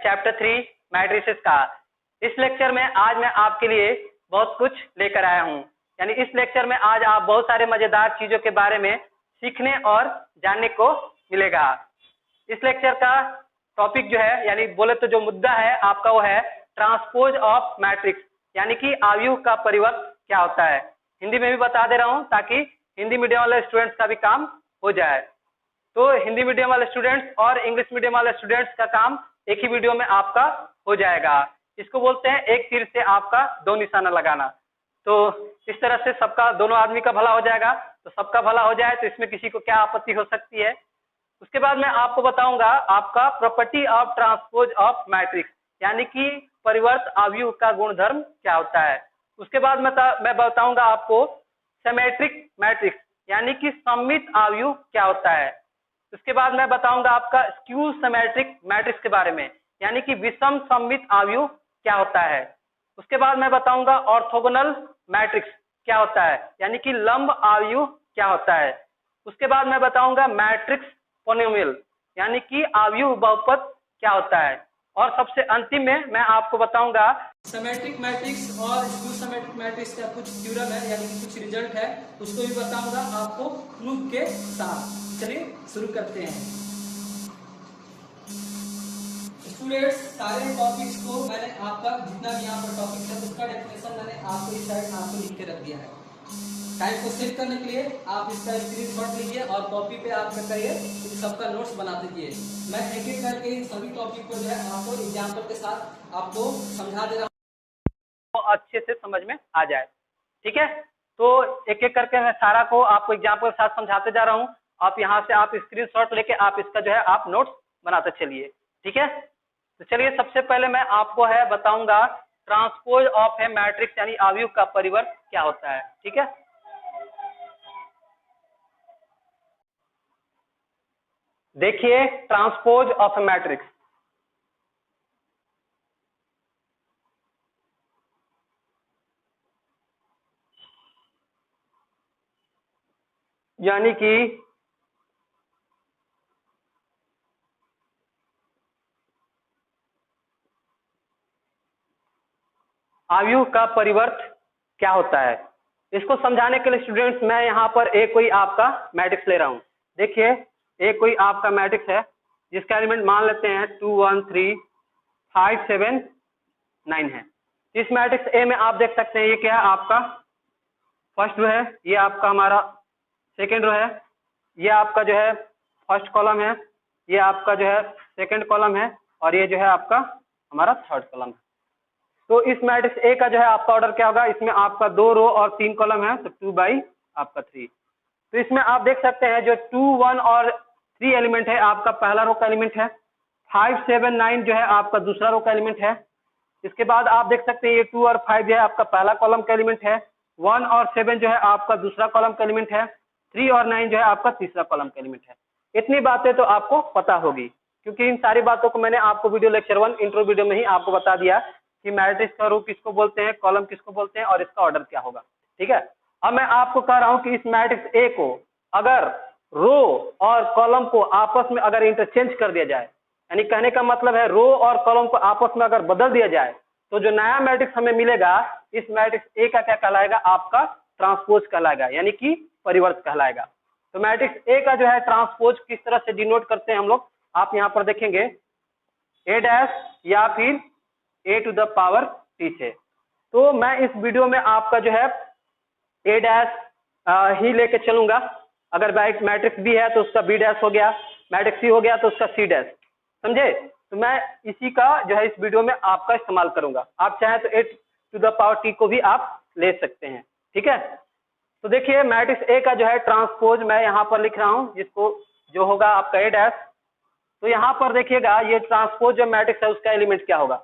Chapter 3 matrices का। इस lecture में आज मैं आपके लिए बहुत कुछ लेकर आया हूँ। यानी इस लेक्चर में आज आप बहुत सारे मजेदार चीजों के बारे में सीखने और जानने को मिलेगा। इस लेक्चर का टॉपिक जो है, यानी बोले तो जो मुद्दा है आपका, वो है ट्रांसपोज ऑफ मैट्रिक्स, यानी कि आव्यूह का परिवर्त क्या होता है। हिंदी में भी बता दे रहा हूँ ताकि हिंदी मीडियम वाले स्टूडेंट्स का भी काम हो जाए। तो हिंदी मीडियम वाले स्टूडेंट्स और इंग्लिश मीडियम वाले स्टूडेंट्स का काम एक ही वीडियो में आपका हो जाएगा। इसको बोलते हैं एक तीर से आपका दो निशाना लगाना। तो इस तरह से सबका, दोनों आदमी का भला हो जाएगा। तो सबका भला हो जाए तो इसमें किसी को क्या आपत्ति हो सकती है। उसके बाद मैं आपको बताऊंगा आपका property of transpose of matrix, यानी कि परिवर्त आव्यूह का गुणधर्म क्या होता है। उसके बाद मैं बताऊंगा आपको सिमेट्रिक मैट्रिक्स, यानी कि सममित आव्यूह क्या होता है। उसके बाद मैं बताऊंगा आपका स्क्यू सिमेट्रिक मैट्रिक्स के बारे में, यानी कि विषम सममित आव्यूह क्या होता है। उसके बाद मैं बताऊंगा ऑर्थोगोनल मैट्रिक्स क्या होता है, यानी कि लंब आव्यूह क्या होता है। उसके बाद मैं बताऊंगा मैट्रिक्स पोलिनोमियल, यानी कि आव्यूह बहुपद क्या होता है। और सबसे अंतिम में मैं आपको बताऊंगा सिमेट्रिक मैट्रिक्स और स्क्यू सिमेट्रिक मैट्रिक्स का कुछ थ्योरम है, यानी कि कुछ रिजल्ट है, उसको भी बताऊंगा आपको प्रूफ के साथ। चलिए शुरू करते हैं। स्टूडेंट्स, सारे टॉपिक्स को मैंने आपका जितना भी यहाँ पर टॉपिक है उसका डेफिनेशन मैंने आपको इस साइड आपको लिख के रख दिया है। टाइम को सेव करने के लिए आप इसका स्क्रीनशॉट लीजिए और कॉपी पे आप क्या करिए, सबका नोट्स बना दीजिए। मैं एक एक करके सभी टॉपिक को जो है आपको एग्जाम्पल के साथ आपको समझा दे रहा हूँ, तो अच्छे से समझ में आ जाए। ठीक है, तो एक एक करके मैं सारा को आपको एग्जाम्पल के साथ समझाते जा रहा हूँ। आप यहाँ से आप स्क्रीनशॉट लेके आप इसका जो है आप नोट्स बनाते चलिए। ठीक है, तो चलिए सबसे पहले मैं आपको है बताऊंगा ट्रांसपोज ऑफ ए मैट्रिक्स, यानी आव्यूह का परिवर्त क्या होता है। ठीक है, देखिए ट्रांसपोज ऑफ ए मैट्रिक्स, यानी कि आव्यूह का परिवर्त क्या होता है। इसको समझाने के लिए स्टूडेंट्स मैं यहाँ पर एक कोई आपका मैट्रिक्स ले रहा हूँ। देखिए एक कोई आपका मैट्रिक्स है जिसका एलिमेंट मान लेते हैं 2 1 3 5 7 9 है। इस मैट्रिक्स ए में आप देख सकते हैं ये क्या है, आपका फर्स्ट रो है, ये आपका हमारा सेकेंड रो है, ये आपका जो है फर्स्ट कॉलम है, ये आपका जो है सेकेंड कॉलम है, और ये जो है आपका हमारा थर्ड कॉलम है। तो इस मैट्रिक्स ए का जो है आपका ऑर्डर क्या होगा, इसमें आपका 2 रो और 3 कॉलम है, तो 2 बाई आपका 3। तो इसमें आप देख सकते हैं जो 2 1 और 3 एलिमेंट है आपका पहला रो का एलिमेंट है, 5 7 9 जो है आपका दूसरा रो का एलिमेंट है। इसके बाद आप देख सकते हैं ये 2 और 5 जो है आपका पहला कॉलम का एलिमेंट है, 1 और 7 जो है आपका दूसरा कॉलम का एलिमेंट है, 3 और 9 जो है आपका तीसरा कॉलम का एलिमेंट है। इतनी बातें तो आपको पता होगी, क्योंकि इन सारी बातों को मैंने आपको वीडियो लेक्चर 1 इंट्रो वीडियो में ही आपको बता दिया कि मैट्रिक्स का रो किसको बोलते हैं, कॉलम किसको बोलते हैं और इसका ऑर्डर क्या होगा। ठीक है, अब मैं आपको कह रहा हूं कि इस मैट्रिक्स ए को अगर रो और कॉलम को आपस में अगर इंटरचेंज कर दिया जाए, यानी कहने का मतलब है रो और कॉलम को आपस में अगर बदल दिया जाए, तो जो नया मैट्रिक्स हमें मिलेगा इस मैट्रिक्स ए का क्या कहलाएगा, आपका ट्रांसपोज कहलाएगा, यानी कि परिवर्त कहलाएगा। तो मैट्रिक्स ए का जो है ट्रांसपोज किस तरह से डिनोट करते हैं हम लोग, आप यहाँ पर देखेंगे ए डैश या फिर ए टू द पावर टी से। तो मैं इस वीडियो में आपका जो है ए डैश ही लेके चलूंगा। अगर मैट्रिक्स बी है तो उसका बी डैश हो गया, मैट्रिक्स सी हो गया तो उसका सी डैश, समझे। तो मैं इसी का जो है इस वीडियो में आपका इस्तेमाल करूंगा। आप चाहें तो ए टू द पावर टी को भी आप ले सकते हैं। ठीक है, तो देखिए मैट्रिक्स ए का जो है ट्रांसपोज मैं यहाँ पर लिख रहा हूँ, जिसको जो होगा आपका ए डैश। तो यहाँ पर देखिएगा ये ट्रांसपोज जो मैट्रिक्स है उसका एलिमेंट क्या होगा।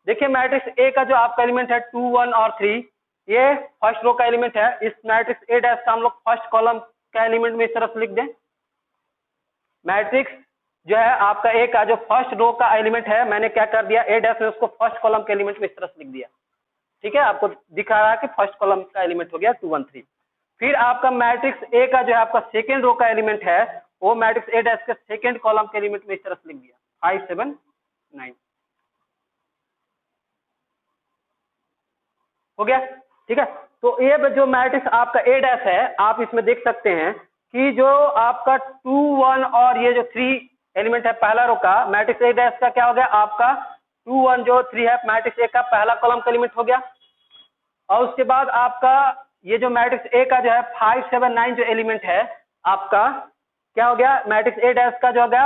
देखिए मैट्रिक्स ए का जो आपका एलिमेंट है 2 1 और 3, ये फर्स्ट रो का एलिमेंट है। इस मैट्रिक्स ए डैश का हम लोग फर्स्ट कॉलम का एलिमेंट में इस तरह से लिख दें। मैट्रिक्स जो है आपका ए का जो फर्स्ट रो का एलिमेंट है, मैंने क्या कर दिया, ए डैश में उसको फर्स्ट कॉलम के एलिमेंट में इस तरह से लिख दिया। ठीक है, आपको दिखा रहा है कि फर्स्ट कॉलम का एलिमेंट हो गया 2 1 3। फिर आपका मैट्रिक्स ए का जो है आपका सेकेंड रो का एलिमेंट है, वो मैट्रिक्स ए डैश के सेकेंड कॉलम के एलिमेंट में इस तरह से लिख दिया 5 7 9। हो गया, ठीक है। तो ये जो मैट्रिक्स आपका ए डैश है, आप इसमें देख सकते हैं कि जो आपका 2 1 और ये जो 3 एलिमेंट है पहला रो का, मैट्रिक्स ए डैश का क्या हो गया आपका 2 1 जो 3 है मैट्रिक्स ए का पहला कॉलम का एलिमेंट हो गया। और उसके बाद आपका ये जो मैट्रिक्स ए का जो है 5 7 9 जो एलिमेंट है आपका क्या हो गया, मैट्रिक्स ए डैश का जो हो गया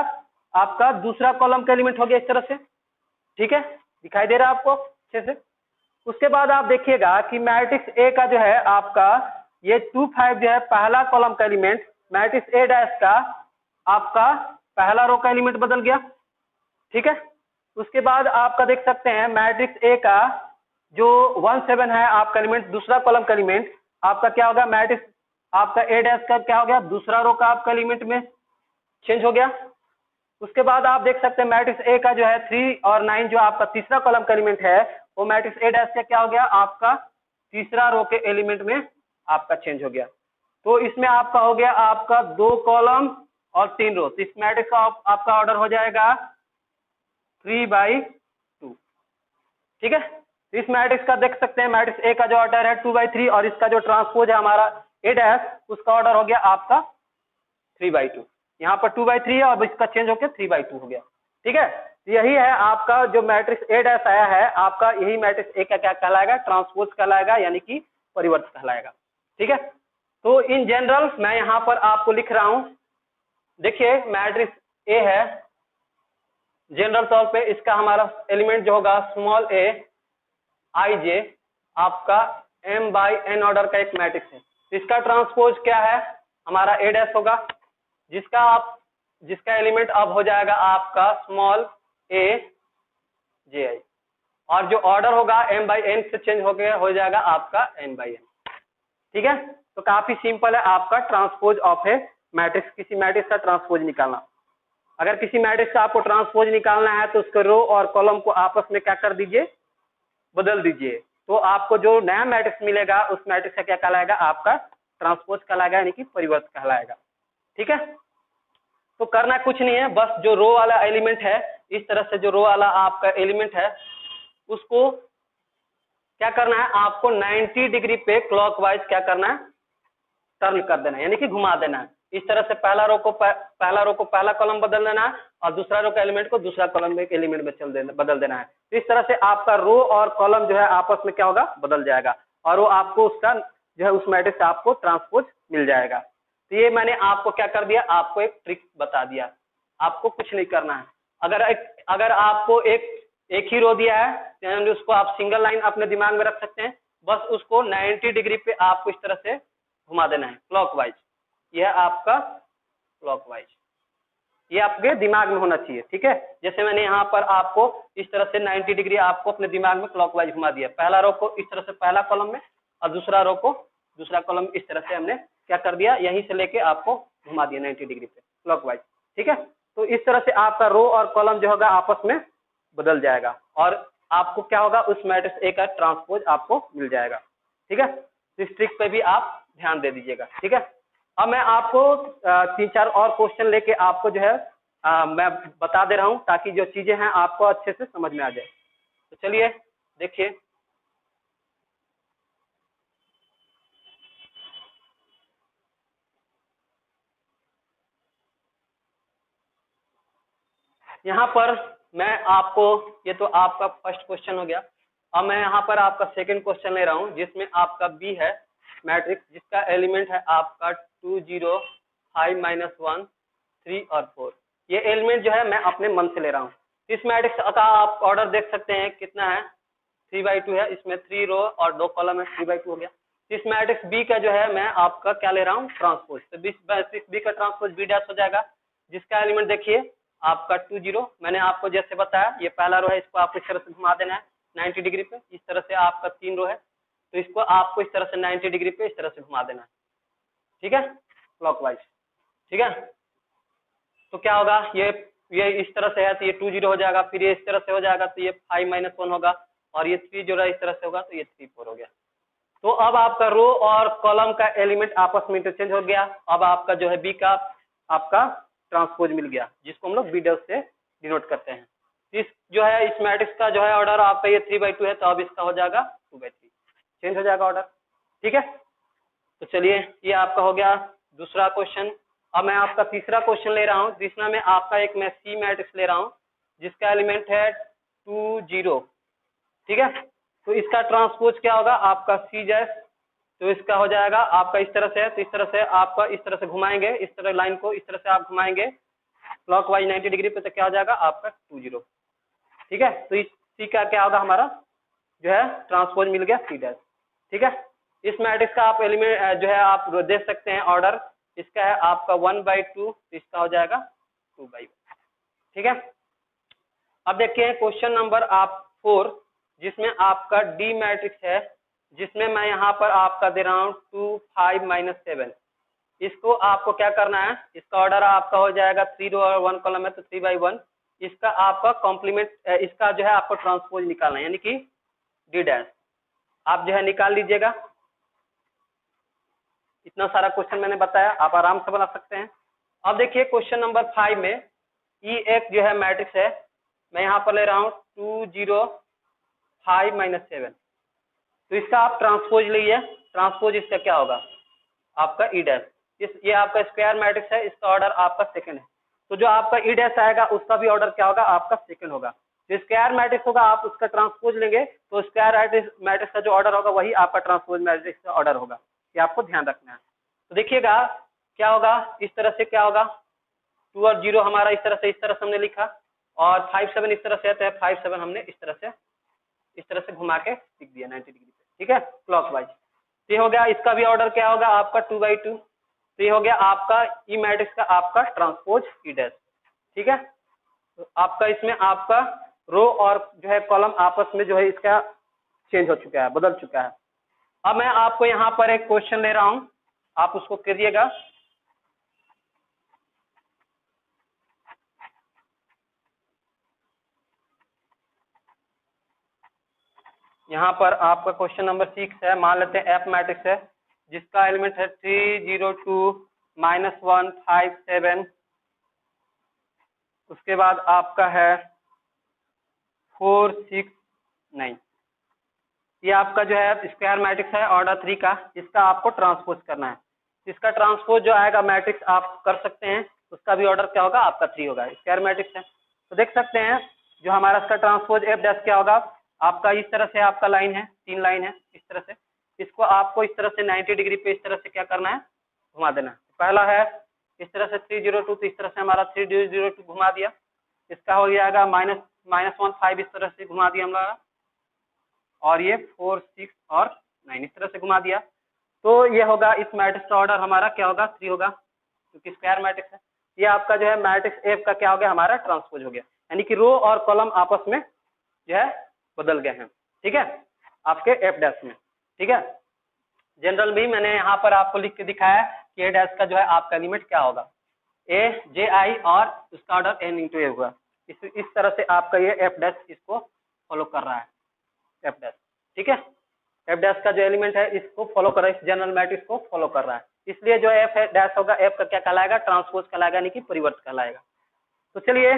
आपका दूसरा कॉलम का एलिमेंट हो गया इस तरह से, ठीक है, दिखाई दे रहा है आपको अच्छे से। उसके बाद आप देखिएगा कि मैट्रिक्स ए का जो है आपका ये 2 5 जो है पहला कॉलम का एलिमेंट, मैट्रिक्स ए डैश का आपका पहला रो का एलिमेंट बदल गया, ठीक है। उसके बाद आपका देख सकते हैं मैट्रिक्स ए का जो 1 7 है आपका एलिमेंट, दूसरा कॉलम का एलिमेंट आपका क्या होगा, मैट्रिक्स आपका ए डैश का क्या हो गया, दूसरा रो का आपका एलिमेंट में चेंज हो गया। उसके बाद आप देख सकते हैं मैट्रिक्स ए का जो है 3 और 9 जो आपका तीसरा कॉलम का एलिमेंट है वो मैट्रिक्स ए डैश का क्या हो गया आपका तीसरा रो के एलिमेंट में आपका चेंज हो गया। तो इसमें आपका हो गया आपका 2 कॉलम और 3 रो। तो इस मैट्रिक्स का आपका ऑर्डर हो जाएगा 3/2, ठीक है। तो इस मैट्रिक्स का देख सकते हैं मैट्रिक्स ए का जो ऑर्डर है 2/3 और इसका जो ट्रांसपोज है हमारा ए डैश उसका ऑर्डर हो गया आपका 3/2। यहाँ पर 2/3 है और इसका चेंज होकर 3/2 हो गया, ठीक है। तो यही है आपका जो मैट्रिक्स ए डैश आया है आपका, यही मैट्रिक्स ए का क्या कहलाएगा, ट्रांसपोज कहलाएगा, यानी कि परिवर्त कहलाएगा, ठीक है। तो इन जनरल मैं यहाँ पर आपको लिख रहा हूँ, देखिए मैट्रिक्स ए है, जनरल तौर पे इसका हमारा एलिमेंट जो होगा स्मॉल ए आई जे आपका m/n ऑर्डर का एक मैट्रिक्स है। इसका ट्रांसपोज क्या है हमारा ए डैश होगा, जिसका एलिमेंट अब हो जाएगा आपका स्मॉल ए जे आई, और जो ऑर्डर होगा m/n से चेंज हो जाएगा आपका n/n, ठीक है। तो काफी सिंपल है आपका ट्रांसपोज ऑफ ए मैट्रिक्स, किसी मैट्रिक्स का ट्रांसपोज निकालना। अगर किसी मैट्रिक्स का आपको ट्रांसपोज निकालना है तो उसके रो और कॉलम को आपस में क्या कर दीजिए, बदल दीजिए, तो आपको जो नया मैट्रिक्स मिलेगा उस मैट्रिक्स का क्या कहलाएगा, आपका ट्रांसपोज कहलाएगा, यानी कि परिवर्त कहलाएगा, ठीक है। तो करना कुछ नहीं है, बस जो रो वाला एलिमेंट है इस तरह से जो रो वाला आपका एलिमेंट है उसको क्या करना है, आपको 90 डिग्री पे क्लॉकवाइज क्या करना है, टर्न कर देना है, यानी कि घुमा देना है। इस तरह से पहला रो को पहला कॉलम बदल देना है और दूसरा रो का एलिमेंट को दूसरा कॉलम में एलिमेंट में बदल देना है। तो इस तरह से आपका रो और कॉलम जो है आपस में क्या होगा, बदल जाएगा, और वो आपको उसका जो है उस मैट्रिक्स से आपको ट्रांसपोज मिल जाएगा। तो ये मैंने आपको क्या कर दिया, आपको एक ट्रिक बता दिया, आपको कुछ नहीं करना है। अगर आपको एक ही रो दिया है तो उसको आप सिंगल लाइन अपने दिमाग में रख सकते हैं, बस उसको 90 डिग्री पे आपको इस तरह से घुमा देना है क्लॉकवाइज, यह आपका क्लॉकवाइज, ये आपके दिमाग में होना चाहिए, ठीक है। जैसे मैंने यहाँ पर आपको इस तरह से 90 डिग्री आपको अपने दिमाग में क्लॉकवाइज घुमा दिया, पहला रो को इस तरह से पहला कॉलम में और दूसरा रो को दूसरा कॉलम इस तरह से हमने क्या कर दिया, यहीं से लेके आपको घुमा दिया 90 डिग्री पे क्लॉकवाइज, ठीक है। तो इस तरह से आपका रो और कॉलम जो होगा आपस में बदल जाएगा और आपको क्या होगा, उस मैट्रिक्स ए का ट्रांसपोज आपको मिल जाएगा, ठीक है। इस ट्रिक पे भी आप ध्यान दे दीजिएगा, ठीक है। अब मैं आपको 3-4 और क्वेश्चन लेके आपको जो है मैं बता दे रहा हूं ताकि जो चीजें हैं आपको अच्छे से समझ में आ जाए। तो चलिए देखिए, यहाँ पर मैं आपको, ये तो आपका फर्स्ट क्वेश्चन हो गया, अब मैं यहाँ पर आपका सेकंड क्वेश्चन ले रहा हूँ जिसमें आपका बी है मैट्रिक्स, जिसका एलिमेंट है आपका 2 0 5 -1 3 और 4। ये एलिमेंट जो है मैं अपने मन से ले रहा हूँ। इस मैट्रिक्स का आप ऑर्डर देख सकते हैं कितना है, 3/2 है, इसमें 3 रो और 2 कॉलम है, 3/2 हो गया। इस मैट्रिक्स बी का जो है मैं आपका क्या ले रहा हूँ, ट्रांसपोज। तो बी का ट्रांसपोज बी डैश हो जाएगा, जिसका एलिमेंट देखिए आपका 2 0, मैंने आपको जैसे बताया ये पहला रो है, इसको आपको इस तरह से घुमा देना है 90 डिग्री पे। इस तरह से आपका 3 रो है तो इसको आपको इस तरह से 90 डिग्री पे इस तरह से घुमा देना है, ठीक है, क्लॉकवाइज, ठीक है। तो क्या होगा, ये इस तरह से है तो ये 2 0 हो जाएगा, फिर ये इस तरह से हो जाएगा तो ये 5 -1 होगा, और ये 3 जो है इस तरह से होगा तो ये 3 4 हो गया। तो अब आपका रो और कॉलम का एलिमेंट आपस में इंटरचेंज हो गया। अब आपका जो है बी का आपका ट्रांसपोज मिल गया, जिसको हम लोग बी डैश से डिनोट करते हैं। इस जो है इस मैट्रिक्स का जो है ऑर्डर आपका ये 3/2 है, तो अब इसका हो जाएगा 2/3। चेंज हो जाएगा ऑर्डर। ठीक है, तो चलिए ये आपका हो गया दूसरा क्वेश्चन। अब मैं आपका तीसरा क्वेश्चन ले रहा हूँ, जिसमें मैं आपका एक मैं सी मैट्रिक्स ले रहा हूँ जिसका एलिमेंट है 2 0। ठीक है, तो इसका ट्रांसपोज क्या होगा आपका सी जैस, तो इसका हो जाएगा आपका इस तरह से, तो इस तरह से आपका इस तरह से घुमाएंगे, इस तरह लाइन को इस तरह से आप घुमाएंगे क्लॉकवाइज 90 डिग्री पे, तो क्या हो जाएगा आपका 2 0। ठीक है, तो इस सी का क्या होगा हमारा जो है ट्रांसपोज मिल गया सी डैश। ठीक है, इस मैट्रिक्स का आप एलिमेंट जो है आप देख सकते हैं ऑर्डर, इसका है आपका 1/2, इसका हो जाएगा 2/1। ठीक है, अब देखिए क्वेश्चन नंबर आप 4, जिसमें आपका डी मैट्रिक्स है, जिसमें मैं यहाँ पर आपका दे रहा हूँ 2 5 -7। इसको आपको क्या करना है, इसका ऑर्डर आपका हो जाएगा 3 रो और 1 कॉलम है, तो 3/1। इसका आपका कॉम्प्लीमेंट, इसका जो है आपको ट्रांसपोज निकालना है, यानी कि डी डैश आप जो है निकाल लीजिएगा। इतना सारा क्वेश्चन मैंने बताया, आप आराम से बना सकते हैं। अब देखिए क्वेश्चन नंबर 5 में ई एक जो है मैट्रिक्स है, मैं यहाँ पर ले रहा हूँ 2 0 5 -7। तो इसका आप ट्रांसपोज लीजिए, ट्रांसपोज इसका क्या होगा आपका ई डैश। ये आपका स्क्वायर मैट्रिक्स है, इसका ऑर्डर आपका सेकंड है, तो जो आपका ई डैश आएगा उसका भी ऑर्डर क्या होगा आपका सेकंड होगा। जो स्क्वायर मैट्रिक्स होगा आप उसका ट्रांसपोज लेंगे, तो स्क्वायर मैट्रिक्स का जो ऑर्डर होगा वही आपका ट्रांसपोज मैट्रिक्स का ऑर्डर होगा, ये आपको ध्यान रखना है। तो देखिएगा क्या होगा, इस तरह से क्या होगा 2 और 0 हमारा इस तरह से हमने लिखा, और 5 7 इस तरह से आता है, 5 7 हमने इस तरह से घुमा के लिख दिया 90 डिग्री पे। ठीक है, क्लॉकवाइज। ये हो गया, इसका भी ऑर्डर क्या होगा आपका 2/2। तो ये हो गया आपका ई मैट्रिक्स का आपका ट्रांसपोज ई डैश। ठीक है, तो आपका इसमें आपका रो और जो है कॉलम आपस में जो है इसका चेंज हो चुका है, बदल चुका है। अब मैं आपको यहाँ पर एक क्वेश्चन ले रहा हूं, आप उसको करिएगा। यहाँ पर आपका क्वेश्चन नंबर 6 है, मान लेते हैं एफ मैट्रिक्स है, जिसका एलिमेंट है 3 0 2 -1 5 7। उसके बाद आपका है 4 6 9। ये आपका जो है स्क्वायर मैट्रिक्स है ऑर्डर 3 का, इसका आपको ट्रांसपोज करना है। इसका ट्रांसपोज जो आएगा मैट्रिक्स आप कर सकते हैं, उसका भी ऑर्डर क्या होगा आपका 3 होगा, स्क्वायर मैट्रिक्स है। तो देख सकते हैं जो हमारा इसका ट्रांसपोज एफ डैश क्या होगा आपका, इस तरह से आपका लाइन है, 3 लाइन है इस तरह से, इसको आपको इस तरह से 90 डिग्री पे इस तरह से क्या करना है घुमा देना है। पहला है इस तरह से 3 0 2, तो इस तरह से हमारा 3 0 2 घुमा दिया, इसका हो जाएगा -1 5 इस तरह से घुमा दिया हमारा, और ये 4 6 और 9 इस तरह से घुमा दिया। तो ये होगा इस मैट्रिक्स का ऑर्डर हमारा क्या होगा 3 होगा, क्योंकि स्क्वायर मैट्रिक्स है। ये आपका जो है मैट्रिक्स एफ का क्या हो गया हमारा ट्रांसपोज हो गया, यानी कि रो और कॉलम आपस में जो है बदल गए हैं। ठीक है, आपके एफ डैश में। ठीक है, जनरल भी मैंने यहाँ पर आपको लिख के दिखाया कि ए डैश का जो है आपका एलिमेंट क्या होगा ए जे आई, और उसका ऑर्डर एन इंटू ए हुआ। इस तरह से आपका ये एफ डैश इसको फॉलो कर रहा है, एफ डैश। ठीक है, एफ डैश का जो एलिमेंट है इसको फॉलो कर रहा है, इस जनरल मैट्रिक्स को फॉलो कर रहा है, इसलिए जो एफ डैश होगा एफ का क्या कहलाएगा ट्रांसपोज कहलाएगा, यानी कि परिवर्त कहलाएगा। तो चलिए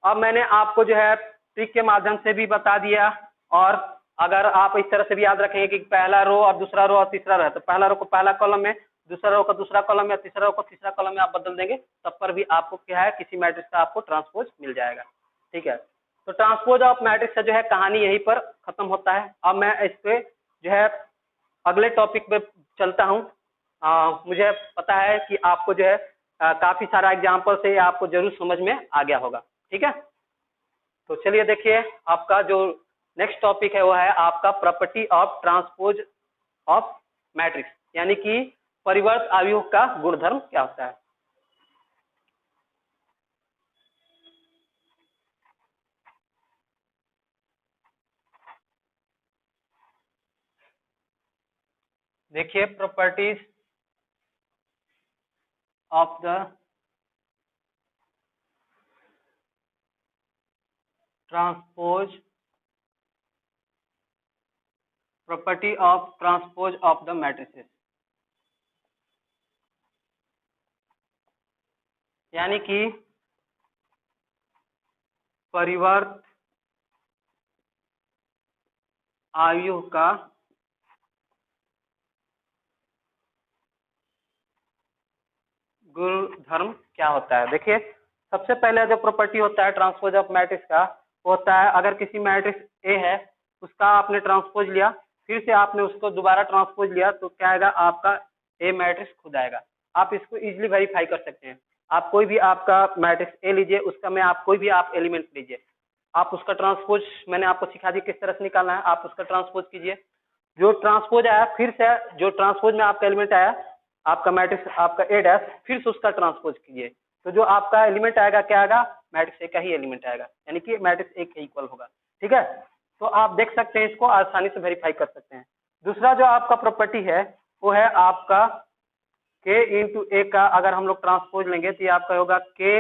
अब मैंने आपको जो है ट्रिक के माध्यम से भी बता दिया, और अगर आप इस तरह से भी याद रखेंगे कि पहला रो और दूसरा रो और तीसरा रो है, तो पहला रो को पहला कॉलम में, दूसरा रो को दूसरा कॉलम में, तीसरा रो को तीसरा कॉलम में आप बदल देंगे, तब पर भी आपको क्या है किसी मैट्रिक्स का आपको ट्रांसपोज मिल जाएगा। ठीक है, तो ट्रांसपोज ऑफ मैट्रिक्स का जो है कहानी यहीं पर खत्म होता है। अब मैं इस पे जो है अगले टॉपिक पे चलता हूँ। मुझे पता है कि आपको जो है काफी सारा एग्जाम्पल से आपको जरूर समझ में आ गया होगा। ठीक है, तो चलिए देखिए आपका जो नेक्स्ट टॉपिक है वो है आपका property of transpose of matrix, यानी कि परिवर्त आव्यूह का गुणधर्म क्या होता है। देखिए properties of the transpose, property of transpose of the matrices, यानी कि परिवर्त आव्यूह का गुणधर्म क्या होता है? देखिए, सबसे पहले जो प्रॉपर्टी होता है ट्रांसपोज ऑफ मैट्रिक्स का, वो होता है अगर किसी मैट्रिक्स ए है, उसका आपने ट्रांसपोज लिया, फिर से आपने उसको दोबारा ट्रांसपोज लिया, तो क्या आएगा? आपका ए मैट्रिक्स खुद आएगा। आप इसको इजीली वेरीफाई कर सकते हैं। आप कोई भी आपका मैट्रिक्स ए लीजिए, उसका में आप कोई भी आप एलिमेंट लीजिए, आप उसका ट्रांसपोज मैंने आपको सिखा दी किस तरह से निकालना है। आप उसका ट्रांसपोज कीजिए, जो ट्रांसपोज आया, फिर से जो ट्रांसपोज में आपका एलिमेंट आया, आपका मैट्रिक्स आपका ए डैश, फिर से उसका ट्रांसपोज कीजिए, तो जो आपका एलिमेंट आएगा क्या आएगा? मैट्रिक्स ए का ही एलिमेंट आएगा, यानी कि मैट्रिक्स ए के इक्वल होगा। ठीक है, तो आप देख सकते हैं, इसको आसानी से वेरीफाई कर सकते हैं। दूसरा जो आपका प्रॉपर्टी है वो है आपका के इंटू ए का अगर हम लोग ट्रांसपोज लेंगे तो ये आपका होगा के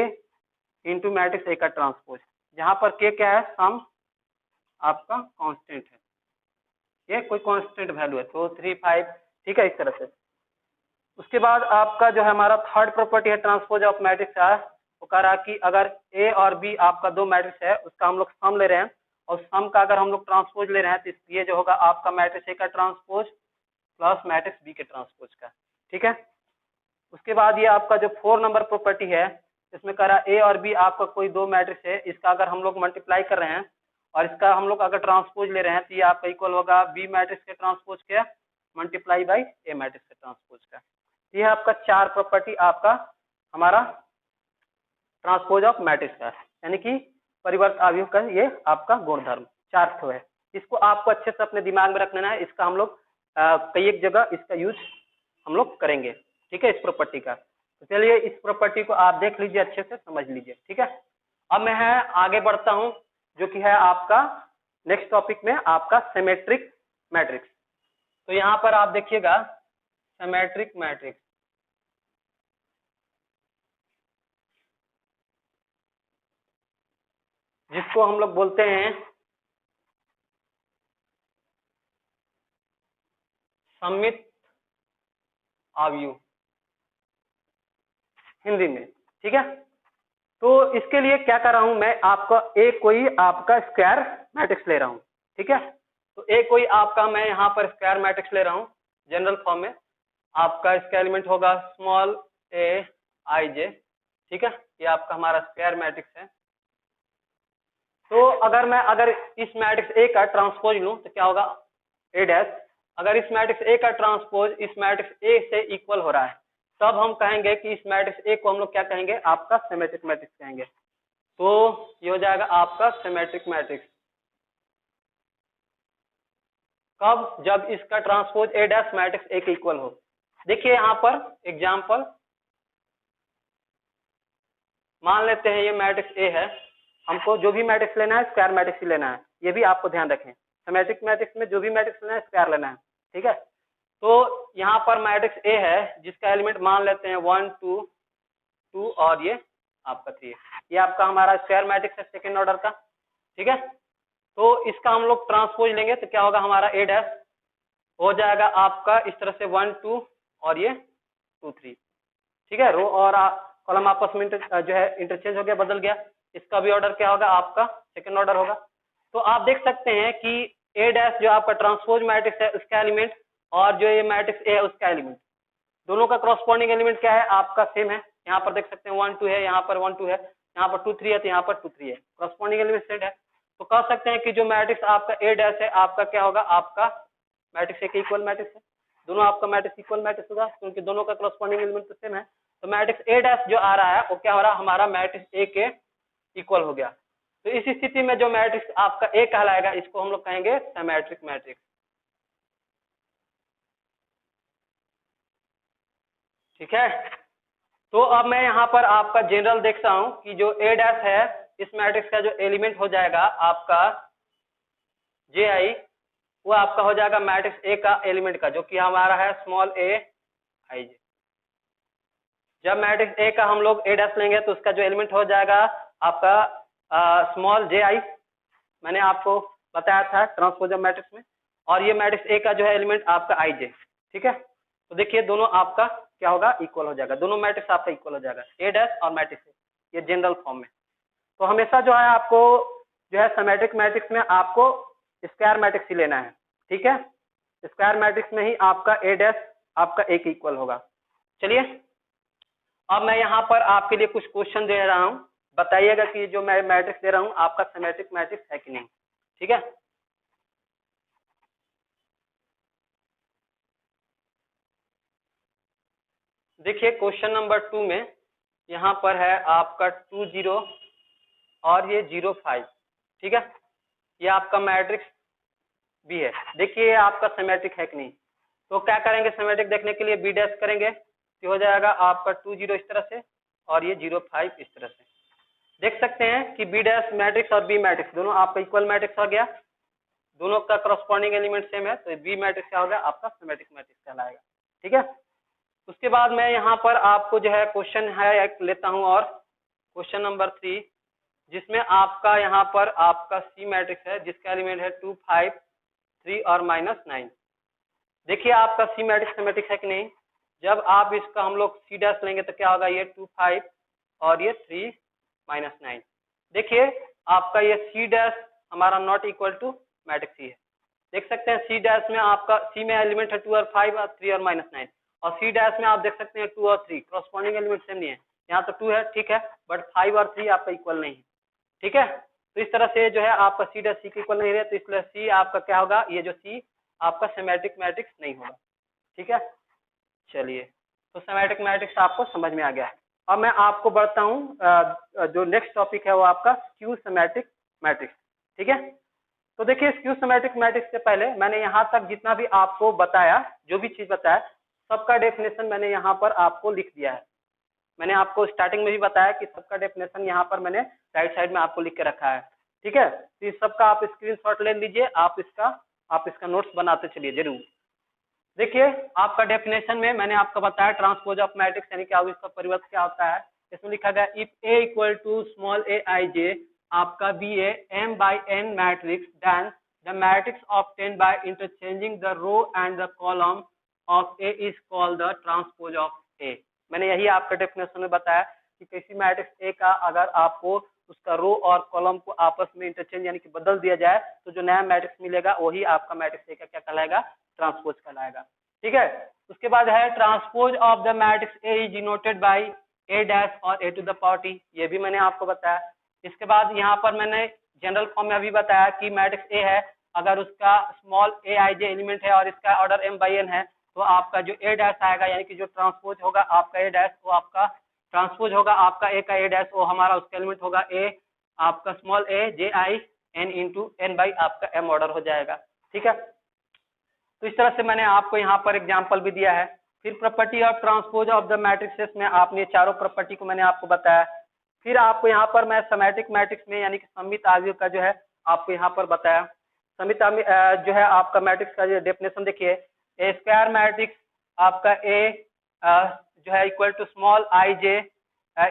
इंटू मैट्रिक्स ए का ट्रांसपोज, जहां पर के क्या है? सम आपका कांस्टेंट है, ये कोई कांस्टेंट वैल्यू है, 2 3 5। ठीक है, इस तरह से। उसके बाद आपका जो है हमारा थर्ड प्रॉपर्टी है ट्रांसपोज ऑफ मैट्रिक्स है, वो कह रहा कि अगर ए और बी आपका दो मैट्रिक्स है, उसका हम लोग सम ले रहे हैं, और सम का अगर हम लोग ट्रांसपोज ले रहे हैं, तो ये जो होगा आपका मैट्रिक्स ए का ट्रांसपोज प्लस मैट्रिक्स बी के ट्रांसपोज का। ठीक है, उसके बाद ये आपका जो 4 नंबर प्रॉपर्टी है, इसमें कह रहा ए और बी आपका कोई दो मैट्रिक्स है, इसका अगर हम लोग मल्टीप्लाई कर रहे हैं और इसका हम लोग अगर ट्रांसपोज ले रहे हैं, तो ये आपका इक्वल होगा बी मैट्रिक्स के ट्रांसपोज के मल्टीप्लाई बाई ए मैट्रिक्स के ट्रांसपोज का। ये है आपका 4 प्रॉपर्टी आपका हमारा ट्रांसपोज ऑफ मैट्रिक्स का, यानी कि परिवर्त अवयव का ये आपका गुणधर्म 4 ठो है। इसको आपको अच्छे से अपने दिमाग में रख लेना है, इसका हम लोग कई एक जगह इसका यूज हम लोग करेंगे। ठीक है, इस प्रॉपर्टी का। तो चलिए इस प्रॉपर्टी को आप देख लीजिए, अच्छे से समझ लीजिए। ठीक है, अब मैं आगे बढ़ता हूं, जो कि है आपका नेक्स्ट टॉपिक में आपका सिमेट्रिक मैट्रिक्स। तो यहाँ पर आप देखिएगा सिमेट्रिक मैट्रिक्स, जिसको हम लोग बोलते हैं सममित अवयव हिंदी में। ठीक है, तो इसके लिए क्या कर रहा हूं मैं, आपका एक कोई आपका स्क्वायर मैट्रिक्स ले रहा हूं। ठीक है, तो एक कोई आपका मैं यहाँ पर स्क्वायर मैट्रिक्स ले रहा हूं जनरल फॉर्म में, आपका इसका एलिमेंट होगा स्मॉल ए आई जे। ठीक है, ये आपका हमारा स्क्वायर मैट्रिक्स है। तो अगर इस मैट्रिक्स ए का ट्रांसपोज लूं तो क्या होगा? ए डैश। अगर इस मैट्रिक्स ए का ट्रांसपोज इस मैट्रिक्स ए से इक्वल हो रहा है, तब हम कहेंगे कि इस मैट्रिक्स ए को हम लोग क्या कहेंगे? आपका सिमेट्रिक मैट्रिक्स कहेंगे। तो ये हो जाएगा आपका सिमेट्रिक मैट्रिक्स कब? जब इसका transpose A dash matrix A के इक्वल हो। देखिए यहाँ पर एग्जाम्पल, मान लेते हैं ये मैट्रिक्स ए है, हमको जो भी मैट्रिक्स लेना है स्क्वायर मैट्रिक्स ही लेना है, ये भी आपको ध्यान रखें। सिमेट्रिक मैट्रिक्स में जो भी मैट्रिक्स लेना है स्क्वायर लेना है। ठीक है, तो यहाँ पर मैट्रिक्स ए है जिसका एलिमेंट मान लेते हैं 1 2 2 और ये आपका 3, ये आपका हमारा स्क्वायर मैट्रिक्स है सेकेंड ऑर्डर का। ठीक है, तो इसका हम लोग ट्रांसपोज लेंगे तो क्या होगा? हमारा ए डैश हो जाएगा आपका इस तरह से 1 2 और ये 2 3। ठीक है, रो और कॉलम आपस में जो है इंटरचेंज हो गया, बदल गया। इसका भी ऑर्डर क्या होगा? आपका सेकंड ऑर्डर होगा। तो आप देख सकते हैं कि ए डैश जो आपका ट्रांसपोज मैट्रिक्स है उसका एलिमेंट, और जो ये मैट्रिक्स ए है उसका एलिमेंट, दोनों का क्रॉसपोंडिंग एलिमेंट क्या है? आपका सेम है। यहाँ पर देख सकते हैं 1 2 है, यहाँ पर 1 2 है, यहाँ पर 2 3 है, तो यहाँ पर 2 3 है, क्रॉसपोंडिंग एलिमेंट सेट है। तो कह सकते हैं कि जो मैट्रिक्स आपका ए डैश है आपका क्या होगा? आपका मैट्रिक्स ए के इक्वल मैट्रिक्स है। दोनों आपका मैट्रिक्स इक्वल मैट्रिक्स होगा, क्योंकि दोनों का क्रॉसपोंडिंग एलिमेंट तो सेम है। तो मैट्रिक्स ए डैश जो आ रहा है वो क्या हो रहा है? हमारा मैट्रिक्स ए के इक्वल हो गया। तो इस स्थिति में जो मैट्रिक्स आपका ए कहलाएगा, इसको हम लोग कहेंगे सिमेट्रिक मैट्रिक्स। ठीक है, तो अब मैं यहाँ पर आपका जनरल देखता हूं कि जो ए डैश है इस मैट्रिक्स का जो एलिमेंट हो जाएगा आपका जे आई, वो आपका हो जाएगा मैट्रिक्स ए का एलिमेंट का, जो कि हमारा है स्मॉल ए आई जे। जब मैट्रिक्स ए का हम लोग ए डैश लेंगे तो उसका जो एलिमेंट हो जाएगा आपका स्मॉल जे आई, मैंने आपको बताया था ट्रांसपोजर मैट्रिक्स में, और ये मैट्रिक्स ए का जो है एलिमेंट आपका आई जे। ठीक है, तो देखिए दोनों आपका क्या होगा? इक्वल हो जाएगा, दोनों मैट्रिक्स आपका इक्वल हो जाएगा, ए डैश और मैट्रिक्स ए, ये जनरल फॉर्म में। तो हमेशा जो है आपको जो है सिमेट्रिक मैट्रिक्स में आपको स्क्वायर मैट्रिक्स ही लेना है। ठीक है, स्क्वायर मैट्रिक्स में ही आपका ए डैश आपका ए के इक्वल होगा। चलिए अब मैं यहाँ पर आपके लिए कुछ क्वेश्चन दे रहा हूँ, बताइएगा कि जो मैं मैट्रिक्स दे रहा हूँ आपका सिमेट्रिक मैट्रिक्स है कि नहीं। ठीक है, देखिए क्वेश्चन नंबर 2 में यहाँ पर है आपका 2 0 और ये 0 5। ठीक है, ये आपका मैट्रिक्स भी है। देखिए आपका सिमेट्रिक है कि नहीं। तो क्या करेंगे, सिमेट्रिक देखने के लिए बी डैश करेंगे तो हो जाएगा आपका 2 0 इस तरह से और ये 0 5 इस तरह से। देख सकते हैं कि बी डैश मैट्रिक्स और बी मैट्रिक्स दोनों आपका इक्वल मैट्रिक्स हो गया, दोनों का करस्पॉन्डिंग एलिमेंट सेम है, तो बी मैट्रिक्स क्या होगा आपका सिमेट्रिक मैट्रिक्स कहलाएगा। ठीक है, उसके बाद मैं यहाँ पर आपको जो है क्वेश्चन है एक लेता हूँ, और क्वेश्चन नंबर 3 जिसमें आपका यहाँ पर आपका सी मैट्रिक्स है जिसका एलिमेंट है 2 5 3 और -9। देखिए आपका सी मैट्रिक्स सिमेट्रिक है कि नहीं। जब आप इसका हम लोग सी डैश लेंगे तो क्या होगा, ये 2 5 और ये 3 -9। देखिए आपका ये सी डैश हमारा नॉट इक्वल टू मैट्रिक्स सी है। देख सकते हैं सी डैश में आपका सी में एलिमेंट है 2 और 5 और 3 और -9, और सी डैश में आप देख सकते हैं 2 और 3 क्रॉसपॉन्डिंग एलिमेंट सेम नहीं है। यहाँ तो 2 है ठीक है, बट 5 और 3 आपका इक्वल नहीं है। ठीक है, तो इस तरह से जो है आपका सी डैश सी के इक्वल नहीं है, तो इसलिए सी आपका क्या होगा, ये जो सी आपका सिमेट्रिक मैट्रिक्स नहीं होगा। ठीक है, चलिए तो सिमेट्रिक मैट्रिक्स आपको समझ में आ गया है। अब मैं आपको बढ़ता हूँ, जो नेक्स्ट टॉपिक है वो आपका स्क्यू सिमेट्रिक मैट्रिक्स। ठीक है, तो देखिए स्क्यू सिमेट्रिक मैट्रिक्स से पहले मैंने यहाँ तक जितना भी आपको बताया, जो भी चीज बताया, सबका डेफिनेशन मैंने यहाँ पर आपको लिख दिया है। मैंने आपको स्टार्टिंग में भी बताया कि सबका डेफिनेशन यहाँ पर मैंने राइट साइड में आपको लिख के रखा है। ठीक है, तो इस सबका आप स्क्रीनशॉट ले लीजिए, आप इसका नोट्स बनाते चलिए जरूर। देखिए आपका डेफिनेशन में मैंने आपको बताया ट्रांसपोज ऑफ मैट्रिक्स यानी कि इसका परिवर्त क्या होता है। इसमें लिखा गया if A equal to small A I J आपका B A M by N matrix then the matrix obtained by interchanging the row and the column of A is called the transpose of A. मैंने यही आपका definition में बताया कि किसी matrix A का अगर आपको उसका रो और कॉलम को आपस में इंटरचेंज यानी कि बदल दिया जाए तो जो नया मैट्रिक्स मिलेगा वही आपका मैट्रिक्स ए का क्या कहलाएगा, ट्रांसपोज कहलाएगा। ठीक है, उसके बाद है transpose of the matrix A is denoted by A dash और ए टू द पावर टी, ये भी मैंने आपको बताया। इसके बाद यहाँ पर मैंने जनरल फॉर्म में अभी बताया कि मैट्रिक्स ए है, अगर उसका small A I J element है और इसका ऑर्डर एम बाई एन है तो आपका जो ए डैश आएगा यानी कि जो ट्रांसपोज होगा आपका ए डैश, वो आपका ट्रांसपोज होगा आपका ए का ए डैश, वो हमारा उसका एलिमेंट होगा ए आपका small A J I N into N by आपका एम ऑर्डर हो जाएगा। ठीक है, तो इस तरह से मैंने आपको यहाँ पर एग्जाम्पल भी दिया है। फिर property of transpose of the matrixes में आपने चारों प्रॉपर्टी को मैंने आपको बताया। फिर आपको यहाँ पर मैं सिमेट्रिक मैट्रिक्स में यानी कि सममित आव्यूह का जो है आपको यहाँ पर बताया। सममित जो है आपका मैट्रिक्स का जो डेफिनेशन देखिए, ए स्क्वायर मैट्रिक्स आपका ए जो है equal to small I J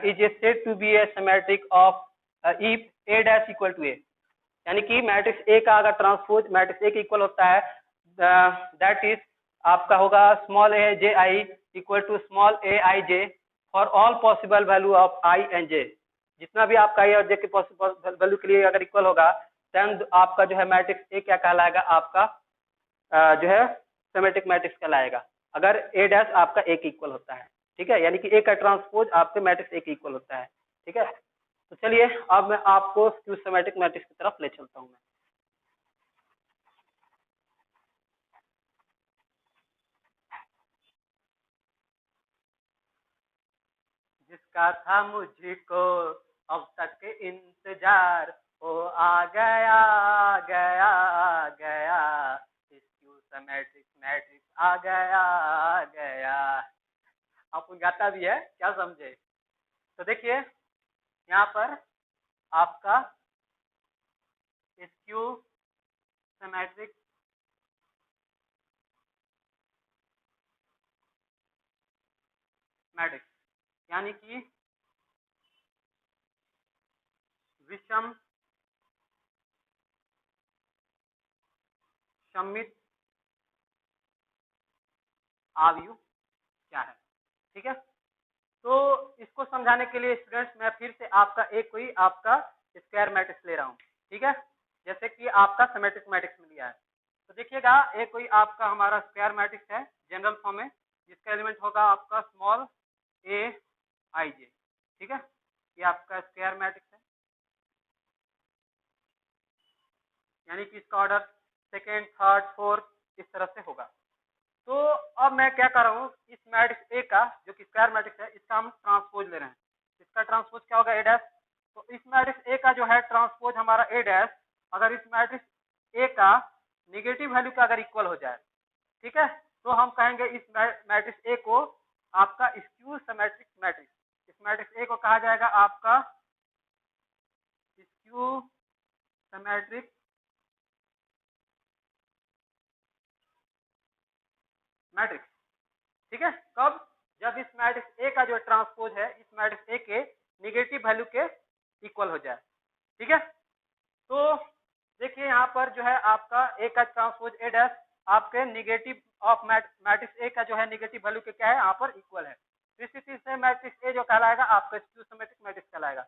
is A said to be A symmetric of if A dash equal to A, यानी कि मैट्रिक्स ए का अगर ट्रांसपोज मैट्रिक्स ए के इक्वल होता है दैट इज आपका होगा small A J I equal to small A I J for all possible value of I and J. जितना भी आपका ए और जे के पॉसिबल वैल्यू के लिए अगर इक्वल होगा देन आपका जो है मैट्रिक्स ए क्या कहलाएगा, आपका जो है सिमेट्रिक मैट्रिक्स कहलाएगा, अगर ए डैश आपका ए के इक्वल होता है। ठीक है, यानी कि ए का ट्रांसपोज आपके मैट्रिक्स ए के इक्वल होता है। ठीक है, तो चलिए अब मैं आपको स्क्यू सिमेट्रिक मैट्रिक्स की तरफ ले चलता हूँ। मैं जिसका था मुझको अब तक इंतजार, वो आ गया गया गया, स्क्यू सिमेट्रिक मैट्रिक्स आ गया गया। आप गाता भी है क्या समझे। तो देखिए यहाँ पर आपका स्क्यू सिमेट्रिक मैट्रिक्स यानी कि विषम सममित आव्यूह क्या है। ठीक है, तो इसको समझाने के लिए स्टूडेंट्स मैं फिर से आपका एक कोई आपका स्क्वायर मैट्रिक्स ले रहा हूँ। ठीक है, जैसे कि आपका सिमेट्रिक मैट्रिक्स में लिया है, तो देखिएगा एक कोई आपका हमारा स्क्वायर मैट्रिक्स है जनरल फॉर्म में, जिसका एलिमेंट होगा आपका स्मॉल ए आई जे, ठीक है। ये आपका स्क्वायर मैट्रिक्स है, यानी कि इसका ऑर्डर सेकेंड, थर्ड, फोर्थ इस तरह से होगा। तो अब मैं क्या कर रहा हूँ, इस मैट्रिक्स ए का जो कि स्क्वायर मैट्रिक्स है, इसका हम ट्रांसपोज ले रहे हैं। इसका ट्रांसपोज क्या होगा, ए डैश। तो इस मैट्रिक्स ए का जो है ट्रांसपोज हमारा ए डैश, अगर इस मैट्रिक्स ए का निगेटिव वैल्यू का अगर इक्वल हो जाए, ठीक है, तो हम कहेंगे इस मैट्रिक्स ए को आपका स्क्यू सिमेट्रिक मैट्रिक्स। इस मैट्रिक्स ए को कहा जाएगा आपका स्क्यू सिमेट्रिक मैट्रिक्स, ठीक है। कब, जब इस मैट्रिक्स ए का जो ट्रांसपोज है इस मैट्रिक्स ए के निगेटिव वैल्यू के इक्वल हो जाए, ठीक है। तो देखिए यहाँ पर जो है आपका ए का ट्रांसपोज ए डैश आपके निगेटिव ऑफ मैट्रिक्स ए का जो है निगेटिव वैल्यू के क्या है यहाँ पर इक्वल है। इस स्थिति से मैट्रिक्स ए जो कहलाएगा आपका स्क्यू सिमेट्रिक मैट्रिक्स कहलाएगा।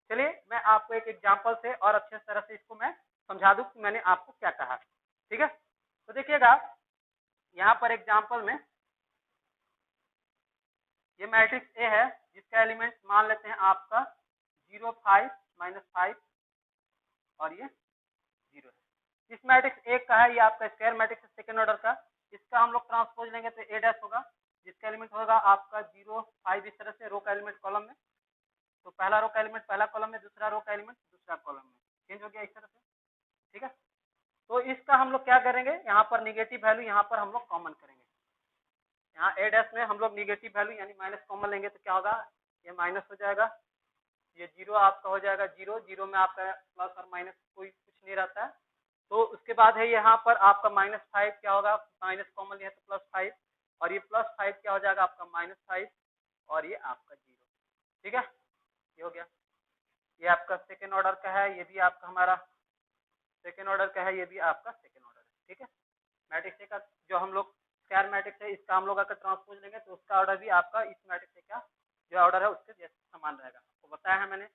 चलिए मैं आपको एक एग्जांपल से और अच्छे तरह से इसको मैं समझा दूं कि मैंने आपको क्या कहा, ठीक है। तो देखिएगा यहाँ पर एग्जांपल में ये मैट्रिक्स ए है जिसका एलिमेंट मान लेते हैं आपका 0, 5, -5 और ये 0 है। इस मैट्रिक्स ए का है, ये आपका स्क्वायर मैट्रिक्स है सेकंड ऑर्डर का। इसका हम लोग ट्रांसपोज लेंगे तो ए डैश होगा, जिसका एलिमेंट होगा आपका 0, 5 इस तरह से रो का एलिमेंट कॉलम में। तो पहला रो का एलिमेंट पहला कॉलम में, दूसरा रो का एलिमेंट दूसरा कॉलम में, चेंज हो गया इस तरह से, ठीक है। तो इसका हम लोग क्या करेंगे, यहाँ पर निगेटिव वैल्यू यहाँ पर हम लोग कॉमन करेंगे। यहाँ ए डैश में हम लोग निगेटिव वैल्यू यानी माइनस कॉमन लेंगे तो क्या होगा, ये माइनस हो जाएगा, ये 0 आपका हो जाएगा 0, 0 में आपका प्लस और माइनस कोई कुछ नहीं रहता है। तो उसके बाद है यहाँ पर आपका -5 क्या होगा, माइनस कॉमन लिया तो +5, और ये +5 क्या हो जाएगा आपका -5, और ये आपका 0, ठीक है। ये हो गया, ये आपका सेकेंड ऑर्डर का है, ये भी आपका हमारा सेकेंड ऑर्डर का है, ये भी आपका सेकेंड ऑर्डर है, ठीक है। मैट्रिक्स ए का जो हम लोग स्क्वायर मैट्रिक्स है इसका हम लोग अगर ट्रांसपोज लेंगे तो उसका ऑर्डर भी आपका इस मैट्रिक्स ए का जो ऑर्डर है उसके जैसे समान रहेगा, तो बताया है मैंने।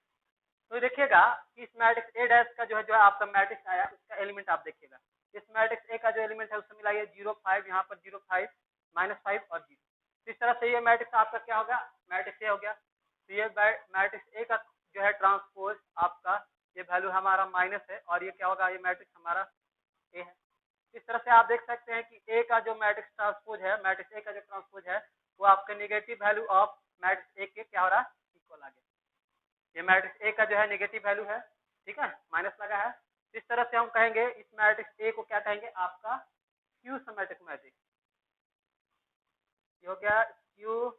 तो देखिएगा इस मैट्रिक्स ए डैश का जो है आपका मैट्रिक्स आया उसका एलिमेंट आप देखिएगा, इस मैट्रिक्स ए का जो एलिमेंट है उससे मिलाइए 0, 5, यहाँ पर 0, 5, -5 और 0। इस तरह से ये मैट्रिक्स आपका क्या होगा, मैट्रिक्स ए हो गया। तो ये मैट्रिक्स ए का जो है ट्रांसपोज आपका ये वैल्यू हमारा माइनस है, और ये क्या होगा, ये मैट्रिक्स हमारा ए है। इस तरह से आप देख सकते हैं कि ए का जो मैट्रिक्स ट्रांसपोज है, मैट्रिक्स ए का जो ट्रांसपोज है वो आपके negative value of matrix A के क्या हो रहा है, इक्वल आ गया। ये मैट्रिक्स ए का जो है नेगेटिव वैल्यू है, ठीक है, माइनस लगा है। इस तरह से हम कहेंगे इस मैट्रिक्स ए को क्या कहेंगे, आपका स्क्यू सिमेट्रिक मैट्रिक्स। ये हो गया स्क्यू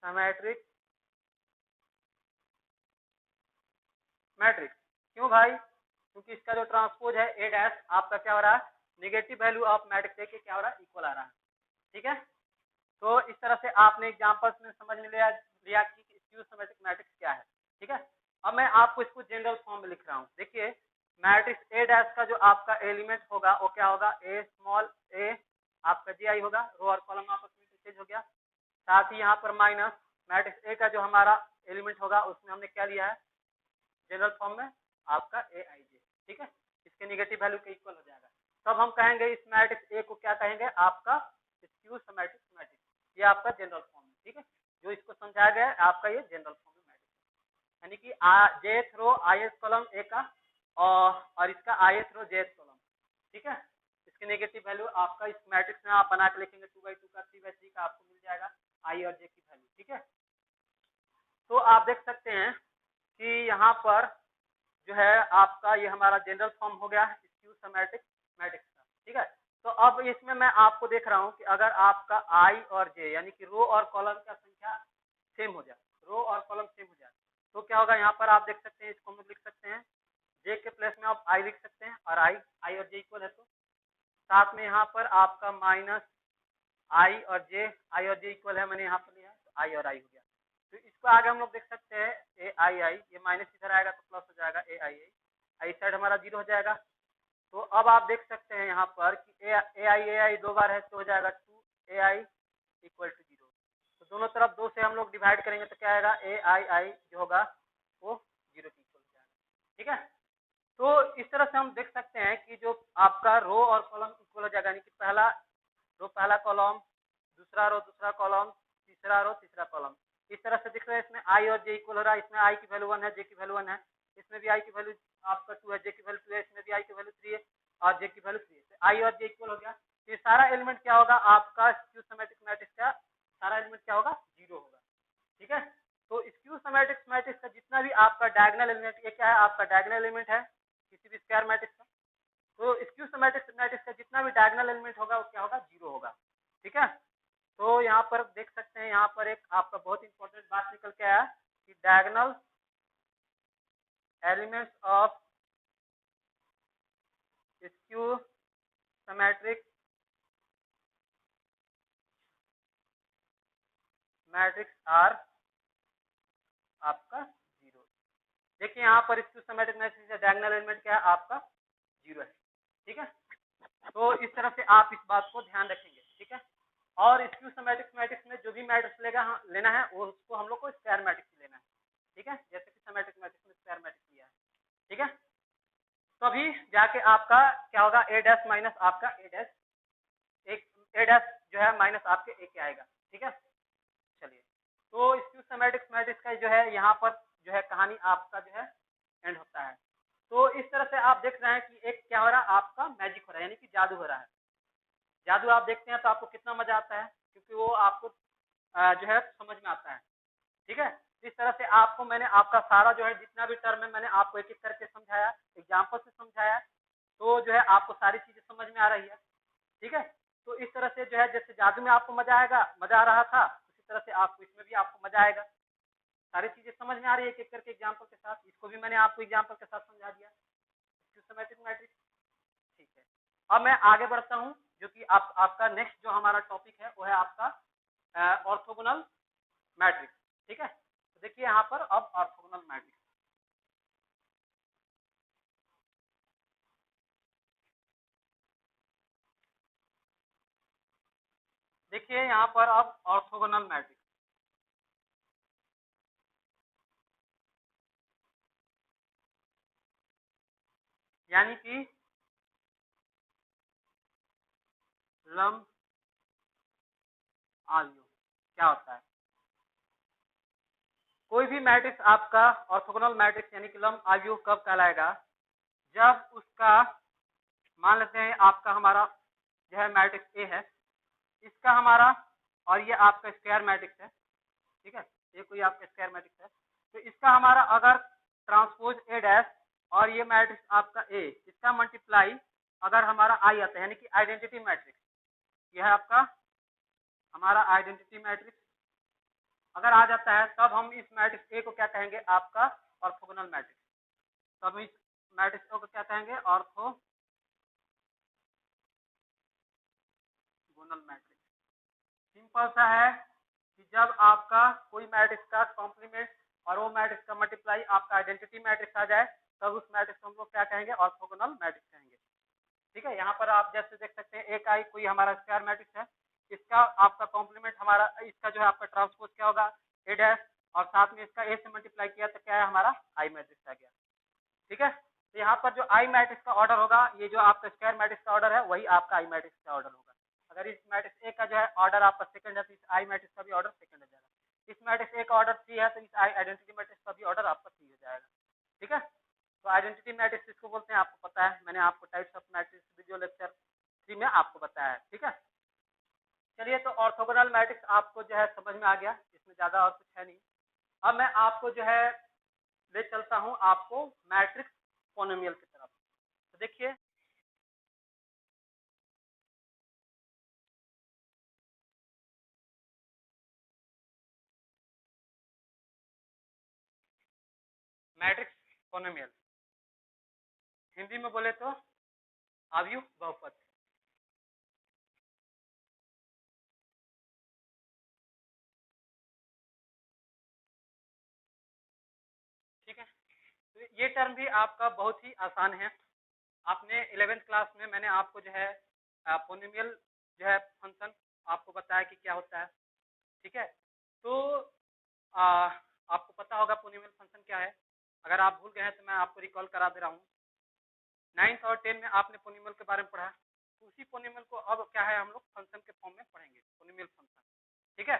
सिमेट्रिक मैट्रिक्स। क्यों भाई, क्योंकि इसका जो ट्रांसपोज है ए डैश आपका क्या हो रहा है, negative value of matrix A के क्या हो रहा है, इक्वल आ रहा है, ठीक है। तो इस तरह से आपने एग्जांपल्स में समझ में लिया कि स्क्यू सिमेट्रिक मैट्रिक्स क्या है, ठीक है। अब मैं आपको इसको जनरल फॉर्म में लिख रहा हूँ। देखिए मैट्रिक्स ए डैश का जो आपका एलिमेंट होगा वो क्या होगा, ए स्मॉल ए आपका जी आई होगा, रो और कॉलम आपस में चेंज हो गया। साथ ही यहाँ पर माइनस मैट्रिक्स ए का जो हमारा एलिमेंट होगा उसमें हमने क्या लिया है जनरल फॉर्म में आपका ए आई जे, ठीक है, इसके निगेटिव वैल्यू के इक्वल हो जाएगा। तब हम कहेंगे इस मैट्रिक्स ए को क्या कहेंगे, आपका स्क्यू सिमेट्रिक मैट्रिक्स। ये आपका जनरल फॉर्म है, ठीक है, जो इसको समझाया गया है आपका ये जनरल फॉर्म में मैट्रिक्स, यानी कि जेथ रो आई कॉलम ए का और इसका आई रो जेथ कॉलम, ठीक है। इसके नेगेटिव वैल्यू आपका इस मैट्रिक्स में आप बना के लिखेंगे 2/2 का 3/3 का आपको मिल जाएगा आई और जे की वैल्यू, ठीक है। तो आप देख सकते हैं कि यहाँ पर जो है आपका ये हमारा जनरल फॉर्म हो गया स्क्यू सिमेट्रिक मैट्रिक्स का, ठीक है। तो अब इसमें मैं आपको देख रहा हूँ कि अगर आपका आई और जे यानी कि रो और कॉलम का संख्या सेम हो जाए, रो और कॉलम सेम हो जाए, तो क्या होगा, यहाँ पर आप देख सकते हैं इसको हम लोग लिख सकते हैं जे के प्लेस में आप आई लिख सकते हैं, और आई और जे इक्वल है, तो साथ में यहाँ पर आपका माइनस आई और जे इक्वल है, मैंने यहाँ पर लिया है तो आई और आई हो गया। तो इसको आगे हम लोग देख सकते हैं ए आई आई, ये माइनस इधर आएगा तो प्लस हो जाएगा ए आई आई साइड हमारा 0 हो जाएगा। तो अब आप देख सकते हैं यहाँ पर कि ए आई 2 बार है तो हो जाएगा 2 AI इक्वल टू 0। तो दोनों तरफ 2 से हम लोग डिवाइड करेंगे तो क्या आएगा, ए आई जो होगा वो 0 के इक्वल हो जाएगा, ठीक है। तो इस तरह से हम देख सकते हैं कि जो आपका रो और कॉलम इक्वल हो जाएगा, यानी कि पहला रो पहला कॉलम, दूसरा रो दूसरा कॉलम, तीसरा रो तीसरा कॉलम, इस तरह से दिख रहा है, इसमें आई और जे इक्वल हो रहा है, इसमें आई की वैल्यू 1 है, जे की वैल्यू 1 है, इसमें भी आई की वैल्यू आपका 2 है, जे की वैल्यू 2 है, इसमें भी आई की वैल्यू 3 है और जे की वैल्यू 3 है, तो आई और जे इक्वल हो गया। तो ये सारा एलिमेंट क्या होगा आपका स्क्यू सिमेट्रिक मैट्रिक्स का, सारा एलिमेंट क्या होगा, 0 होगा। ठीक है, तो स्क्यू सिमेट्रिक मैट्रिक्स का जितना भी आपका डायगोनल एलिमेंट, ये क्या है आपका डायगोनल एलिमेंट है किसी भी स्क्वायर मैट्रिक्स का, तो स्क्यू सिमेट्रिक मैट्रिक्स का जितना भी डायगोनल एलिमेंट होगा वो क्या होगा, 0 होगा। ठीक है, तो यहाँ पर देख सकते हैं, यहाँ पर एक आपका बहुत इंपॉर्टेंट बात निकल के आया कि diagonal elements of skew symmetric matrix are आपका 0। देखिए यहाँ पर स्क्यू सिमेट्रिक मैट्रिक्स का डायगोनल एलिमेंट क्या है आपका 0 है। ठीक है, तो इस तरह से आप इस बात को ध्यान रखेंगे। ठीक है, और स्क्यू सिमेट्रिक मैट्रिक्स में जो भी मैट्रिक्स लेना है वो उसको हम लोग को स्क्वायर मैट्रिक्स लेना है। ठीक है, जैसे कि सिमेट्रिक मैट्रिक्स में स्क्वायर मैट्रिक्स लिया है। ठीक है, तभी जाके आपका क्या होगा, ए डैश माइनस आपका ए डैश, एक ए डैश जो है माइनस आपके ए के आएगा। ठीक है, चलिए, तो स्क्यू सिमेट्रिक मैट्रिक्स का जो है यहाँ पर जो है कहानी आपका जो है एंड होता है। तो इस तरह से आप देख रहे हैं कि एक क्या हो रहा है आपका मैजिक हो रहा है, यानी कि जादू हो रहा है। जादू आप देखते हैं तो आपको कितना मजा आता है, क्योंकि वो आपको जो है समझ में आता है। ठीक है, इस तरह से आपको मैंने आपका सारा जो है जितना भी टर्म है मैंने आपको एक एक करके समझाया, एग्जाम्पल से समझाया, तो जो है आपको सारी चीजें समझ में आ रही है। ठीक है, तो इस तरह से जो है जैसे जादू में आपको मजा आएगा, मजा आ रहा था, उसी तरह से आपको इसमें भी आपको मजा आएगा। सारी चीजें समझ में आ रही है एक एक करके एग्जाम्पल के साथ, इसको भी मैंने आपको एग्जाम्पल के साथ समझा दिया सिस्टमैटिक मैट्रिक्स। ठीक है, अब मैं आगे बढ़ता हूँ, जो कि आपका नेक्स्ट जो हमारा टॉपिक है वो है आपका ऑर्थोगोनल मैट्रिक्स। ठीक है, तो देखिए यहाँ पर अब ऑर्थोगोनल मैट्रिक्स, देखिए यहाँ पर अब ऑर्थोगोनल मैट्रिक्स, यानी कि लंब आव्यूह क्या होता है। कोई भी मैट्रिक्स आपका ऑर्थोगोनल मैट्रिक्स यानी कि लंब आव्यूह कब कहलाएगा, जब उसका मान लेते हैं आपका हमारा जो है मैट्रिक्स ए है, इसका हमारा और ये आपका स्क्वायर मैट्रिक्स है। ठीक है, ये कोई आपका स्क्वायर मैट्रिक्स है, तो इसका हमारा अगर ट्रांसपोज ए डैश और ये मैट्रिक्स आपका ए, इसका मल्टीप्लाई अगर हमारा आई आता है, यानी कि आइडेंटिटी मैट्रिक्स, यह है आपका हमारा आइडेंटिटी मैट्रिक्स अगर आ जाता है, तब हम इस मैट्रिक्स ए को क्या कहेंगे आपका ऑर्थोगोनल मैट्रिक्स। तब इस मैट्रिक्स को क्या कहेंगे, ऑर्थोगोनल मैट्रिक्स। सिंपल सा है कि जब आपका कोई मैट्रिक्स का कॉम्प्लीमेंट और वो मैट्रिक्स का मल्टीप्लाई आपका आइडेंटिटी मैट्रिक्स आ जाए, तब उस मैट्रिक्स को हम लोग क्या कहेंगे, ऑर्थोगोनल मैट्रिक्स कहेंगे। ठीक है, यहाँ पर आप जैसे देख सकते हैं एक आई कोई हमारा स्क्वायर मैट्रिक्स है, इसका आपका कॉम्प्लीमेंट हमारा इसका जो है आपका ट्रांसपोज क्या होगा, ए डैश, और साथ में इसका ए से मल्टीप्लाई किया तो क्या है हमारा आई मैट्रिक्स आ गया। ठीक है, तो यहाँ पर जो आई मैट्रिक्स का ऑर्डर होगा, ये जो आपका स्क्वायर मैट्रिक्स का ऑर्डर है वही आपका आई मैट्रिक्स का ऑर्डर होगा। अगर इस मैट्रिक्स ए का जो है ऑर्डर आपका सेकंड है, तो इस आई मैट्रिक्स का भी ऑर्डर सेकंड हो जाएगा। इस मैट्रिक्स ए का ऑर्डर 3 है, तो इस आई आइडेंटिटी मैट्रिक्स का भी ऑर्डर आपका 3 हो जाएगा। ठीक है, तो आइडेंटिटी मैट्रिक्स इसको बोलते हैं, आपको पता है, मैंने आपको types of matrix video lecture 3 में आपको बताया है। ठीक है, चलिए, तो ऑर्थोगोनल मैट्रिक्स आपको जो है समझ में आ गया, इसमें ज्यादा और कुछ है नहीं। अब मैं आपको जो है ले चलता हूं आपको मैट्रिक्स पोनोमियल की तरफ। तो देखिए, मैट्रिक्स पोनोमियल हिंदी में बोले तो आव्यूह बहुपद। ठीक है, तो ये टर्म भी आपका बहुत ही आसान है। आपने 11th क्लास में मैंने आपको जो है पोनोमियल जो है फंक्शन आपको बताया कि क्या होता है। ठीक है, तो आपको पता होगा पोनोमियल फंक्शन क्या है। अगर आप भूल गए हैं तो मैं आपको रिकॉल करा दे रहा हूँ। 9th और 10 में आपने पोनोमियल के बारे में पढ़ा, उसी पोनोमियल को अब क्या है हम लोग फंक्शन के फॉर्म में पढ़ेंगे, पोनोमियल फंक्शन। ठीक है,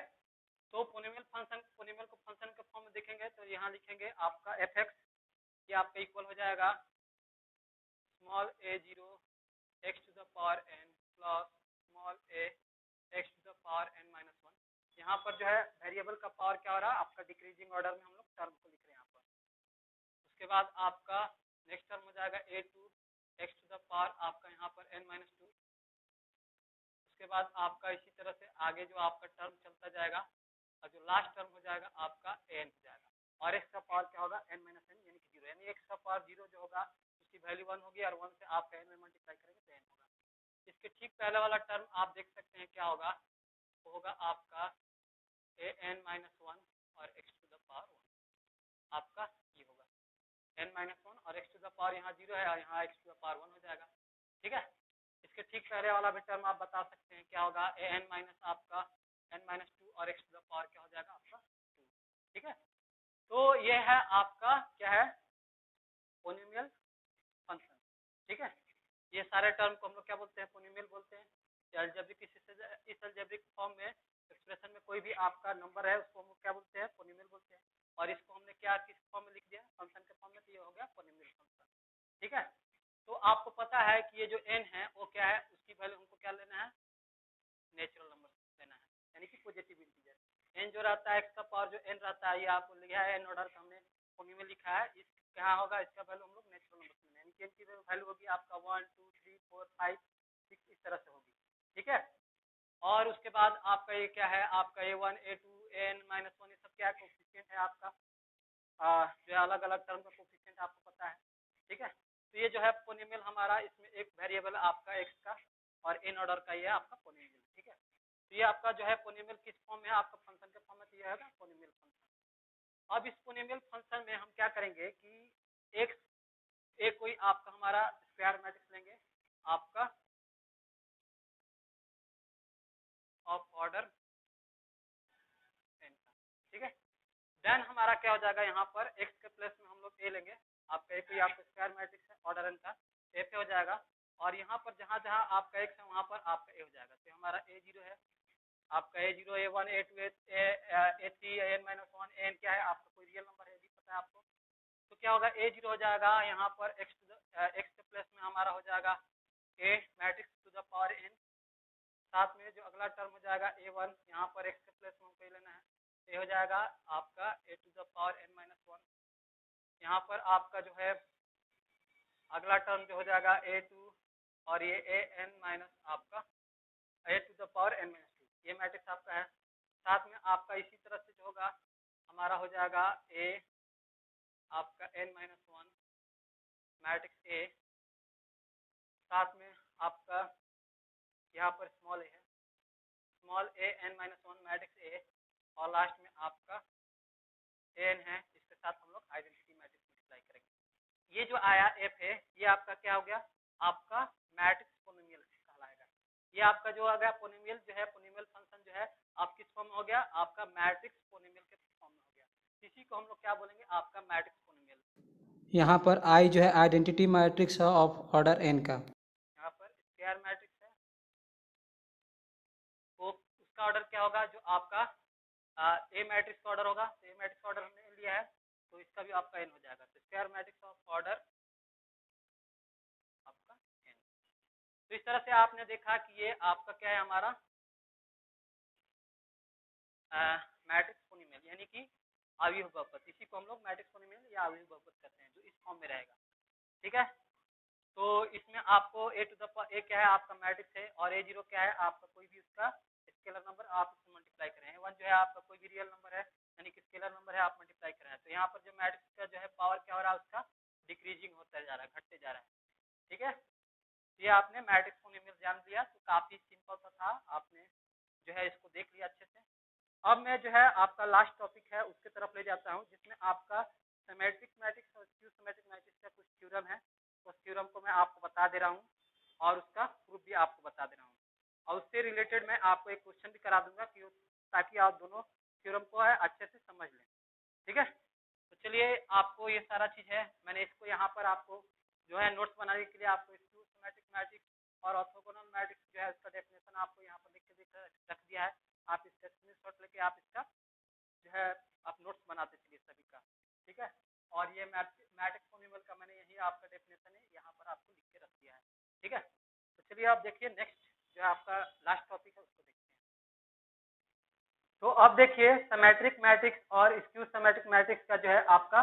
तो पोनिमियल को फंक्शन के फॉर्म में देखेंगे तो यहाँ लिखेंगे आपका एफ एक्स, ये आपका इक्वल हो जाएगा small A zero X to the power N plus small A X to the power N minus one. यहाँ पर जो है वेरिएबल का पावर क्या हो रहा है आपका डिक्रीजिंग ऑर्डर में हम लोग टर्म को लिख रहे हैं यहाँ पर। उसके बाद आपका नेक्स्ट टर्म हो जाएगा A two X to the power आपका यहाँ पर एन माइनस टू। उसके बाद आपका इसी तरह से आगे जो आपका टर्म चलता जाएगा और जो लास्ट टर्म हो जाएगा आपका एन हो जाएगा और एक्स का पावर क्या होगा एन माइनस एन यानी कि जीरो, यानी एक्स का पावर जीरो जो होगा उसकी वैल्यू वन होगी और वन से आप एन में मल्टीप्लाई करेंगे तो एन होगा। इसके ठीक पहले वाला टर्म आप देख सकते हैं क्या होगा, वो होगा आपका ए एन माइनस वन और X to the power one, आपका ये होगा एन माइनस वन और एक्स टू द पावर यहाँ जीरो है और यहाँ X to the power one हो जाएगा। ठीक है, इसके ठीक पहले वाला भी टर्म आप बता सकते हैं क्या होगा ए एन माइनस आपका एन माइनस टू और एक्स टू द पावर क्या हो जाएगा आपका टू। ठीक है, तो ये है आपका क्या है पोनिमियल फंक्शन। ठीक है, ये सारे टर्म को हम लोग क्या बोलते हैं पोनिमियल बोलते हैं। इस अलजेब्रिक फॉर्म में एक्सप्रेशन में कोई भी आपका नंबर है उसको हम लोग क्या बोलते हैं पोनिमियल बोलते हैं और इसको हमने क्या किस फॉर्म में लिख दिया फंक्शन के फॉर्म में, तो ये हो गया पोनिमियल फंक्शन। ठीक है, तो आपको पता है कि ये जो n है वो क्या है, उसकी वैल्यू हमको क्या लेना है नेचुरल नंबर लेना है यानी कि पॉजिटिव इंटीजर। n जो रहता है x का पावर जो n रहता है ये आपको लिखा है n ऑर्डर का हमने पोनिमियल लिखा है, इस क्या होगा इसका वैल्यू हम लोग नेचुरल नंबर लेना है यानी कि n की वैल्यू होगी आपका 1 2 3 4 5 6 इस तरह से होगी। ठीक है, और उसके बाद आपका ये क्या है आपका a1 a2 an minus one ये सब क्या है कोफिशिएंट है आपका, जो अलग अलग टर्म का कोफिशिएंट आपको पता है। ठीक है, तो ये जो है पोनिमियल हमारा इसमें एक वेरिएबल आपका एक्स का और एन ऑर्डर का ये आपका पोनिमियल। ठीक है, तो ये आपका जो है पोनिमियल किस फॉर्म में है आपका फंक्शन के फॉर्म में, तो ये है पोनिमियल फंक्शन। अब इस पोनिमियल फंक्शन में हम क्या करेंगे कि एक कोई आपका हमारा स्क्वायर मैट्रिक्स लेंगे आपका ऑफ ऑर्डर एन का। ठीक है, देन हमारा क्या हो जाएगा यहाँ पर एक्स के प्लेस में हम लोग ए लेंगे, आपका एक ही आपका स्क्वायर मैट्रिक्स है ऑर्डर एन का ए पे हो जाएगा और यहाँ पर जहाँ जहाँ आपका एक्स है वहाँ पर आपका ए हो जाएगा। तो हमारा ए जीरो है आपका A zero A one A two A three N minus one N क्या है आपका कोई रियल नंबर है भी पता है आपको, तो क्या होगा ए जीरो हो जाएगा यहाँ पर एक्स के प्लेस में हमारा हो जाएगा A matrix to the power N, साथ में जो अगला टर्म हो जाएगा ए वन यहाँ पर एक्स के प्लेस में हमको लेना है ए हो जाएगा आपका A to the power N minus one, यहाँ पर आपका जो है अगला टर्म जो हो जाएगा ए टू और ये ए एन माइनस आपका A to the power N minus two, ये मैट्रिक्स आपका है। साथ में आपका इसी तरह से जो होगा हमारा हो जाएगा ए आपका N minus one matrix A, साथ में आपका यहाँ पर स्मॉल ए है small A N minus one matrix A और लास्ट में आपका एन है इसके साथ हम लोग आइडेंटिटी मैट्रिक्स मल्टीप्लाई करेंगे। ये जो आया एफ है ये आपका क्या हो गया आपका मैट्रिक्स पोनिमियल कहलाएगा। ये आपका जो आ गया पोनिमियल जो है पोनिमियल फंक्शन जो है आप किस फॉर्म में हो गया आपका मैट्रिक्स पोनिमियल के फॉर्म में हो गया, इसी को हम लोग क्या बोलेंगे आपका मैट्रिक्स पोनिमियल। यहाँ पर आई जो है आइडेंटिटी मैट्रिक्स है ऑफ ऑर्डर एन का, यहाँ पर स्क्वायर मैट्रिक्स है तो उसका ऑर्डर क्या होगा जो आपका ए मैट्रिक्स का ऑर्डर होगा, तो ए मैट्रिक्स का ऑर्डर हमने लिया है तो इसका भी आपका एन हो जाएगा, तो स्क्वायर मैट्रिक्स ऑफ ऑर्डर आपका एन। तो इस तरह से आपने देखा कि ये आपका क्या है हमारा मैट्रिक्स पोनिमियल यानी कि अवयव बहुपद, इसी को हम लोग मैट्रिक्स पोनिमियल या अवयव बहुपद कहते हैं जो इस फॉर्म में रहेगा। ठीक है, तो इसमें आपको ए टू द पावर ए क्या है आपका मैट्रिक्स है और ए जीरो क्या है आपका कोई भी उसका स्केलर नंबर आप इसको मल्टीप्लाई करें, ए वन जो है आपका कोई भी रियल नंबर है यानी कि स्केलर नंबर है आप मल्टीप्लाई कर रहे हैं, तो यहाँ पर जो मैट्रिक्स का जो है पावर क्या हो रहा है उसका डिक्रीजिंग होता जा रहा है घटते जा रहा है। ठीक है, ये आपने मैट्रिक्स पोनिमियल जान लिया तो काफी सिंपल सा था, आपने जो है इसको देख लिया अच्छे से। अब मैं जो है आपका लास्ट टॉपिक है उसके तरफ ले जाता हूँ जिसमें आपका सिमेट्रिक मैट्रिक्स और स्क्यू सिमेट्रिक मैट्रिक्स का कुछ थ्योरम है, उस थ्योरम को मैं आपको बता दे रहा हूँ और उसका प्रूफ भी आपको बता दे रहा हूँ और उससे रिलेटेड मैं आपको एक क्वेश्चन भी करा दूंगा कि ताकि आप दोनों थ्योरम को है अच्छे से समझ लें। ठीक है, तो चलिए आपको ये सारा चीज है मैंने इसको यहाँ पर आपको जो है नोट्स बनाने के लिए आपको स्क्यू सिमेट्रिक मैट्रिक्स और ऑर्थोगोनल मैट्रिक्स जो है उसका डेफिनेशन आपको यहाँ पर लिख के रख दिया है। आप इसका स्क्रीनशॉट लेके आप इसका जो है आप नोट्स बनाते चलिए सभी का, ठीक है। और ये मैट्रिक्स फॉर्म्यूल का मैंने यही आपका डेफिनेशन है यहाँ पर आपको लिख के रख दिया है, ठीक है। तो चलिए आप देखिए नेक्स्ट जो है आपका लास्ट टॉपिक है उसको देखते हैं। तो अब देखिए सिमेट्रिक मैट्रिक्स और स्क्यू सिमेट्रिक मैट्रिक्स का जो है आपका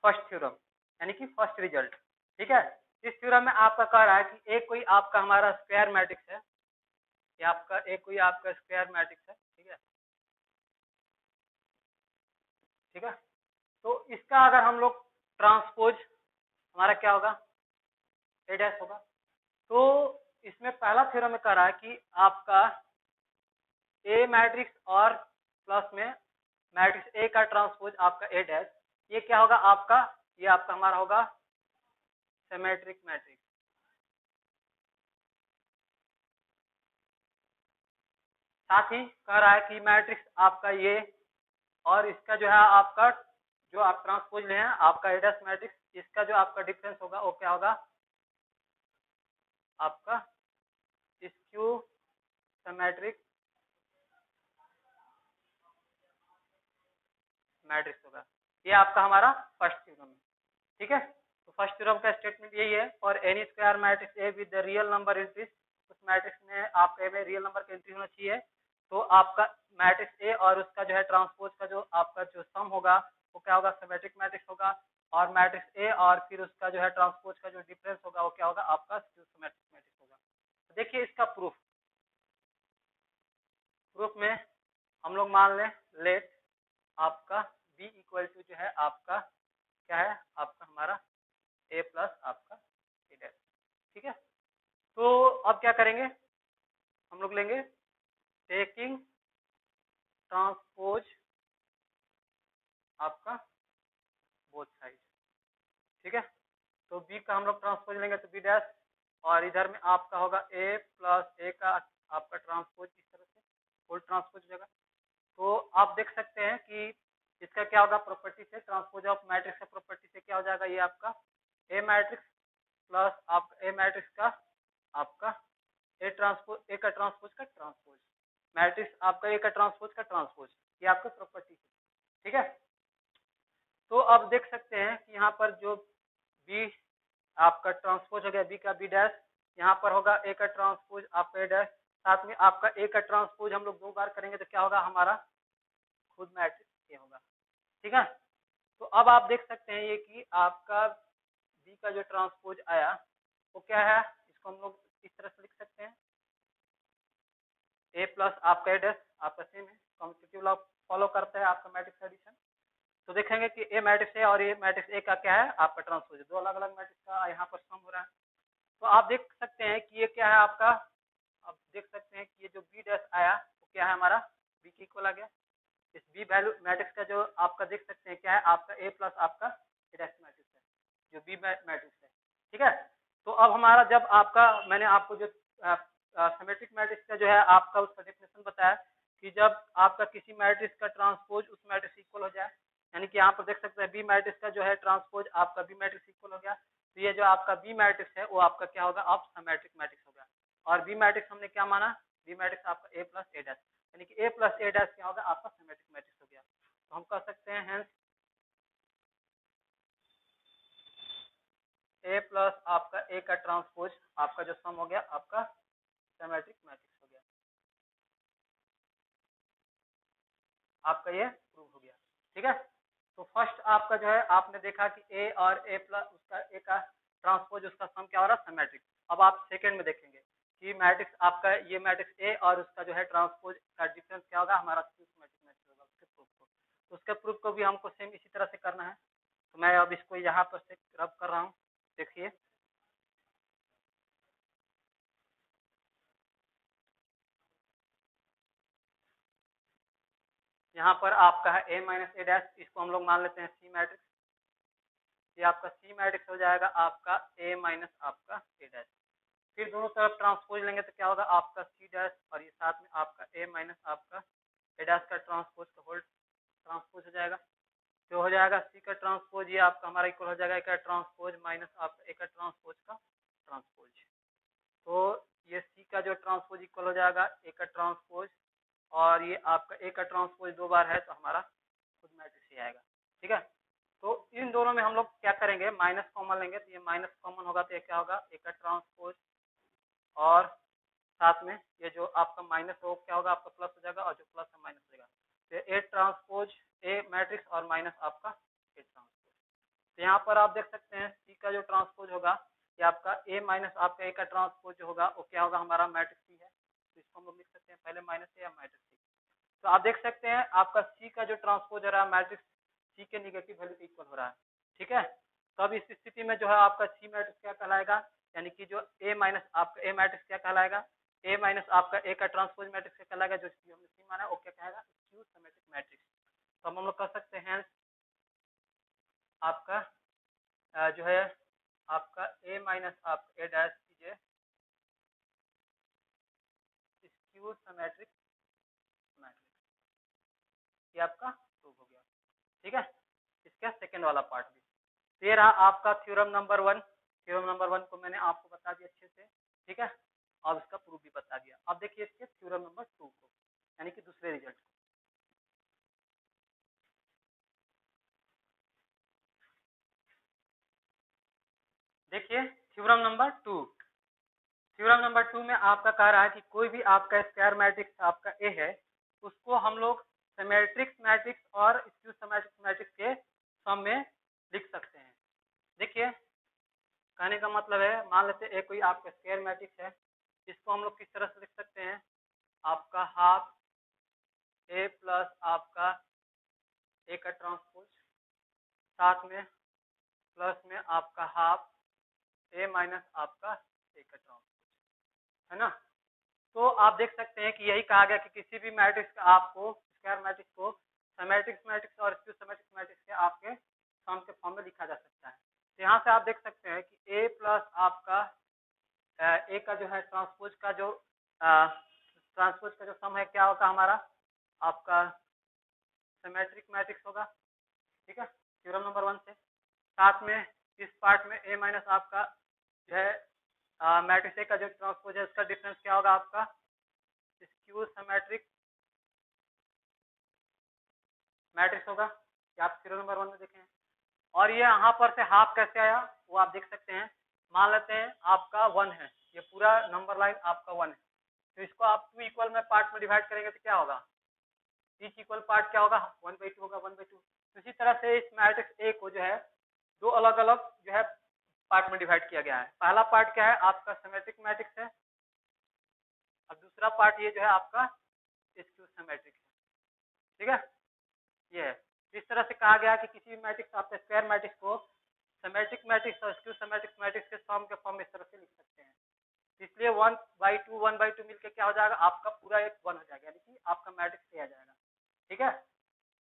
फर्स्ट थ्योरम यानी कि फर्स्ट रिजल्ट, ठीक है। इस थ्योरम में आपका कह रहा है कि एक कोई आपका हमारा स्क्वायर मैट्रिक्स है, ये आपका एक कोई आपका स्क्वायर मैट्रिक्स है, ठीक है, ठीक है। तो इसका अगर हम लोग ट्रांसपोज हमारा क्या होगा, ए डैश होगा। तो इसमें पहला थ्योरम में कह रहा है कि आपका ए मैट्रिक्स और प्लस में मैट्रिक्स ए का ट्रांसपोज आपका ए डैश, ये क्या होगा आपका, ये आपका हमारा होगा सिमेट्रिक मैट्रिक्स। साथ ही कह रहा है कि मैट्रिक्स आपका ये और इसका जो है आपका जो आप ट्रांसपोज ले हैं आपका ए डैश मैट्रिक्स, इसका जो आपका डिफरेंस होगा वो क्या होगा आपका स्क्यू सिमेट्रिक मैट्रिक्स होगा। ये आपका हमारा फर्स्ट थ्योरम है, ठीक है। तो फर्स्ट थ्योरम का स्टेटमेंट यही है, और N E square matrix A with the real number entries, उस मैट्रिक्स में आपका ए में रियल नंबर की एंट्री होना चाहिए। तो आपका मैट्रिक्स ए और उसका जो है ट्रांसपोज का जो आपका जो सम होगा वो क्या होगा सिमेट्रिक मैट्रिक्स होगा, और मैट्रिक्स ए और फिर उसका जो है ट्रांसपोज का जो डिफरेंस होगा वो क्या होगा आपका स्क्यू सिमेट्रिक मैट्रिक्स होगा। तो देखिए इसका प्रूफ में हम लोग मान लें लेट आपका b इक्वल टू जो है आपका क्या है आपका हमारा a प्लस आपका ए डैश, ठीक है। तो अब क्या करेंगे हम लोग लेंगे टेकिंग ट्रांसपोज आपका बोथ साइड, ठीक है। तो b का हम लोग ट्रांसपोज लेंगे तो b डैश, और इधर में आपका होगा a प्लस a का आपका ट्रांसपोज इस तरह से फुल ट्रांसपोज हो जाएगा। तो आप देख सकते हैं कि इसका क्या होगा प्रॉपर्टी से, ट्रांसपोज ऑफ मैट्रिक्स का प्रॉपर्टी से क्या हो जाएगा, ये आपका ए मैट्रिक्स प्लस आपका ए मैट्रिक्स का आपका ए ट्रांसपोज, ए का ट्रांसपोज का ट्रांसपोज, मैट्रिक्स आपका ए का ट्रांसपोज का ट्रांसपोज, ये आपका प्रॉपर्टी है, ठीक है। तो अब देख सकते हैं कि यहाँ पर जो बी आपका ट्रांसपोज हो गया बी का बी डैश, यहाँ पर होगा ए का ट्रांसपोज आपका ए डैश, साथ में आपका ए का ट्रांसपोज हम लोग 2 बार करेंगे तो क्या होगा हमारा खुद मैट्रिक्स ए होगा, ठीक है। तो अब आप देख सकते हैं ये कि आपका बी का जो ट्रांसपोज आया वो क्या है, इसको हम लोग इस तरह से लिख सकते हैं ए प्लस आपका ए डैश, आपका सेम है कॉम्पिटिटिव लॉ फॉलो करता है आपका मैट्रिक्स एडिशन। तो देखेंगे कि ए मैट्रिक्स ए और ए मैट्रिक्स ए का क्या है आपका ट्रांसपोज, 2 अलग अलग मैट्रिक्स का यहाँ पर सम हो रहा है। तो आप देख सकते हैं कि ये क्या है आपका, आप देख सकते हैं कि ये जो बी डैश आया वो क्या है हमारा बी के इक्वल आ गया। इस बी वैल्यू मैट्रिक्स का जो आपका देख सकते हैं क्या है आपका ए प्लस आपका ए डैश मैट्रिक्स है जो बी मैट्रिक्स है, ठीक है। तो अब हमारा जब आपका मैंने आपको जो सिमेट्रिक मैट्रिक्स का जो है आपका उसका डेफिनेशन बताया कि जब आपका किसी मैट्रिक्स का ट्रांसपोज उस मैट्रिक्स इक्वल हो जाए, यानी कि यहाँ पर देख सकते हैं बी मैट्रिक्स का जो है ट्रांसपोज आपका बी मैट्रिक्स इक्वल हो गया, तो ये जो आपका बी मैट्रिक्स है वो आपका क्या होगा आप सिमेट्रिक मैट्रिक्स होगा। और बी मैट्रिक्स हमने क्या माना, बी मैट्रिक्स आपका ए प्लस ए डैश, यानी कि ए प्लस ए डैश क्या होगा आपका सिमेट्रिक मैट्रिक्स हो गया। तो हम कह सकते हैं हेंस ए प्लस आपका ए का ट्रांसपोज आपका जो सम हो गया आपका सिमेट्रिक मैट्रिक्स हो गया, आपका ये प्रूव हो गया, ठीक है। तो फर्स्ट आपका जो है आपने देखा कि ए और ए प्लस उसका ए का ट्रांसपोज उसका सम क्या हो रहा है सिमेट्रिक। अब आप सेकंड में देखेंगे कि मैट्रिक्स आपका ये मैट्रिक्स ए और उसका जो है ट्रांसपोज का डिफरेंस क्या होगा हमारा सिमेट्रिक मैट्रिक्स होगा उसके प्रूफ को। तो उसके प्रूफ को भी हमको सेम इसी तरह से करना है। तो मैं अब इसको यहाँ पर से रब कर रहा हूँ, देखिए यहाँ पर आपका है ए माइनस ए डैश, इसको हम लोग मान लेते हैं सी मैट्रिक्स, ये आपका सी मैट्रिक्स हो जाएगा आपका ए माइनस आपका ए डैश। फिर दोनों तरफ ट्रांसपोज लेंगे तो क्या होगा आपका सी डैश, और ये साथ में आपका ए माइनस आपका ए डैश का ट्रांसपोज का होल ट्रांसपोज हो जाएगा, जो हो जाएगा सी का ट्रांसपोज ये आपका हमारा इक्वल हो जाएगा ए का ट्रांसपोज माइनस आपका ए का ट्रांसपोज का ट्रांसपोज। तो ये सी का जो ट्रांसपोज इक्वल हो जाएगा ए का ट्रांसपोज, और ये आपका ए का ट्रांसपोज 2 बार है तो हमारा खुद मैट्रिक्स ही आएगा। ठीक है, तो इन दोनों में हम लोग क्या करेंगे, माइनस कॉमन लेंगे, तो ये माइनस कॉमन होगा तो ये क्या होगा, ए का ट्रांसपोज, और साथ में ये जो आपका माइनस हो क्या होगा, आपका प्लस हो जाएगा, और जो प्लस है माइनस हो जाएगा, तो ए ट्रांसपोज ए मैट्रिक्स और माइनस आपका ए ट्रांसपोज। तो यहाँ पर आप देख सकते हैं सी का जो ट्रांसपोज होगा ये आपका ए माइनस आपका ए का ट्रांसपोज जो होगा वो क्या होगा, हमारा मैट्रिक्स सी है, तो इसको हम लोग लिख सकते हैं पहले माइनस ए या मैट्रिक्स सी। तो आप देख सकते हैं आपका सी का जो ट्रांसपोज हो रहा है मैट्रिक्स सी के निगेटिव वैल्यू के इक्वल हो रहा है। ठीक है, तो अब इस स्थिति में जो है आपका सी मैट्रिक्स क्या कहलाएगा, यानी कि जो ए माइनस आपका ए मैट्रिक्स क्या कहलाएगा, ए माइनस आपका ए का ट्रांसपोज मैट्रिक्स क्या कहलाएगा, जो हमने सी माना है वो क्या कहेगा, स्क्यू सिमेट्रिक मैट्रिक्स। तो हम लोग कह सकते हैं आपका जो है आपका ए माइनस आप ए डैश कीजिए स्क्यू सिमेट्रिक मैट्रिक्स, ये आपका प्रूव हो गया। ठीक है, इसका सेकेंड वाला पार्ट भी। ये रहा आपका थ्योरम नंबर 1। थ्योरम नंबर 1 को मैंने आपको बता दिया अच्छे से। ठीक है, और इसका प्रूफ भी बता दिया। अब देखिए इसके थ्योरम नंबर 2 को, यानी कि दूसरे रिजल्ट को। देखिए थ्योरम नंबर 2। थ्योरम नंबर 2 में आपका कह रहा है कि कोई भी आपका स्क्वायर मैट्रिक्स आपका ए है, उसको हम लोग सिमेट्रिक मैट्रिक्स और स्क्यू सिमेट्रिक मैट्रिक्स के सम में लिख सकते हैं। देखिए कहने का मतलब है, मान लेते ए कोई आपका स्क्वायर मैट्रिक्स है, इसको हम लोग किस तरह से लिख सकते हैं, आपका हाफ ए प्लस आपका ए का ट्रांसपोज, साथ में प्लस में आपका हाफ ए माइनस आपका ए का ट्रांसपोज, है ना। तो आप देख सकते हैं कि यही कहा गया कि किसी भी मैट्रिक्स का आपको स्क्वायर मैट्रिक्स को सिमेट्रिक मैट्रिक्स और स्क्यू सिमेट्रिक मैट्रिक्स के आपके सम के फॉर्म में लिखा जा सकता है। तो यहाँ से आप देख सकते हैं कि ए प्लस आपका ए का जो है ट्रांसपोज का जो सम है क्या होगा, हमारा आपका सिमेट्रिक मैट्रिक्स होगा। ठीक है, थ्योरम नंबर 1 से। साथ में इस पार्ट में ए माइनस आपका जो है मैट्रिक्स ए का जो ट्रांसपोज है उसका डिफरेंस क्या होगा, आपका स्क्यू सिमेट्रिक मैट्रिक्स होगा, ये आप थ्योरम नंबर 1 में देखें। और ये यहाँ पर से हाफ कैसे आया वो आप देख सकते हैं। मान लेते हैं आपका 1 है, ये पूरा नंबर लाइन आपका 1 है, तो इसको आप 2 इक्वल में पार्ट में डिवाइड करेंगे तो क्या होगा, ईच इक्वल पार्ट क्या होगा, 1/2 होगा, 1/2। तो इसी तरह से इस मैट्रिक्स ए को जो है 2 अलग अलग जो है पार्ट में डिवाइड किया गया है। पहला पार्ट क्या है, आपका सिमेट्रिक मैट्रिक्स है, अब दूसरा पार्ट ये जो है आपका स्क्यू सिमेट्रिक है। ठीक है, ये है। इस तरह से कहा गया कि किसी भी मैट्रिक्स आपके स्क्वायर मैट्रिक्स को सिमेट्रिक मैट्रिक्स और स्क्यू सिमेट्रिक मैट्रिक्स के सम के फॉर्म में इस तरह से लिख सकते हैं। इसलिए 1/2 मिलकर क्या हो जाएगा, आपका पूरा एक 1 हो जाएगा, यानी कि आपका मैट्रिक्स ए आ जाएगा। ठीक है,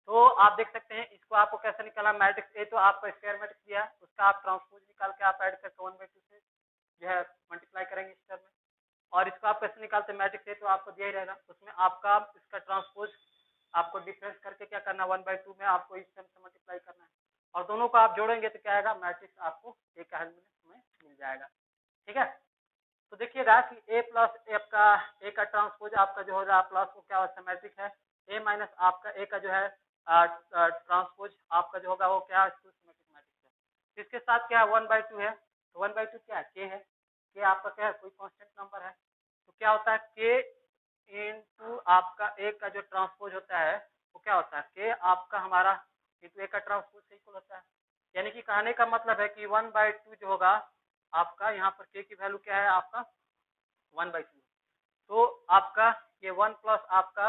तो आप देख सकते हैं इसको आपको कैसे निकाला, मैट्रिक्स ए तो आपका स्क्वायर मैट्रिक्स दिया है, उसका आप ट्रांसपोज निकाल के आप ऐड करके 1/2 से जो है मल्टीप्लाई करेंगे इस टर्म में। और इसको आप कैसे निकालते हैं, मैट्रिक्स ए तो आपको दिया ही रहेगा, उसमें आपका इसका ट्रांसपोज आपको डिफरेंस करके क्या करना, 1/2 में आपको इस टर्म से मल्टीप्लाई करना है, और दोनों को आप जोड़ेंगे तो क्या आएगा, मैट्रिक्स आपको ए का में मिल जाएगा। ठीक है, तो देखिएगा कि ए प्लस आपका ए का ट्रांसपोज आपका जो हो रहा है प्लस वो क्या सिमेट्रिक है, ए माइनस आपका ए का जो है ट्रांसपोज आपका जो होगा वो क्या सिमेट्रिक मैट्रिक्स है। इसके साथ क्या है 1/2 है, तो 1/2 क्या है, के है, के आपका क्या है कोई कांस्टेंट नंबर है, तो क्या होता है के इनटू आपका ए का जो ट्रांसपोज होता है वो क्या होता है, के आपका हमारा इंटू ए का ट्रांसपोज से इक्वल होता है। यानी कि कहने का मतलब है कि 1/2 जो होगा आपका यहाँ पर के की वैल्यू क्या है, आपका 1/2। तो आपका ये 1 प्लस आपका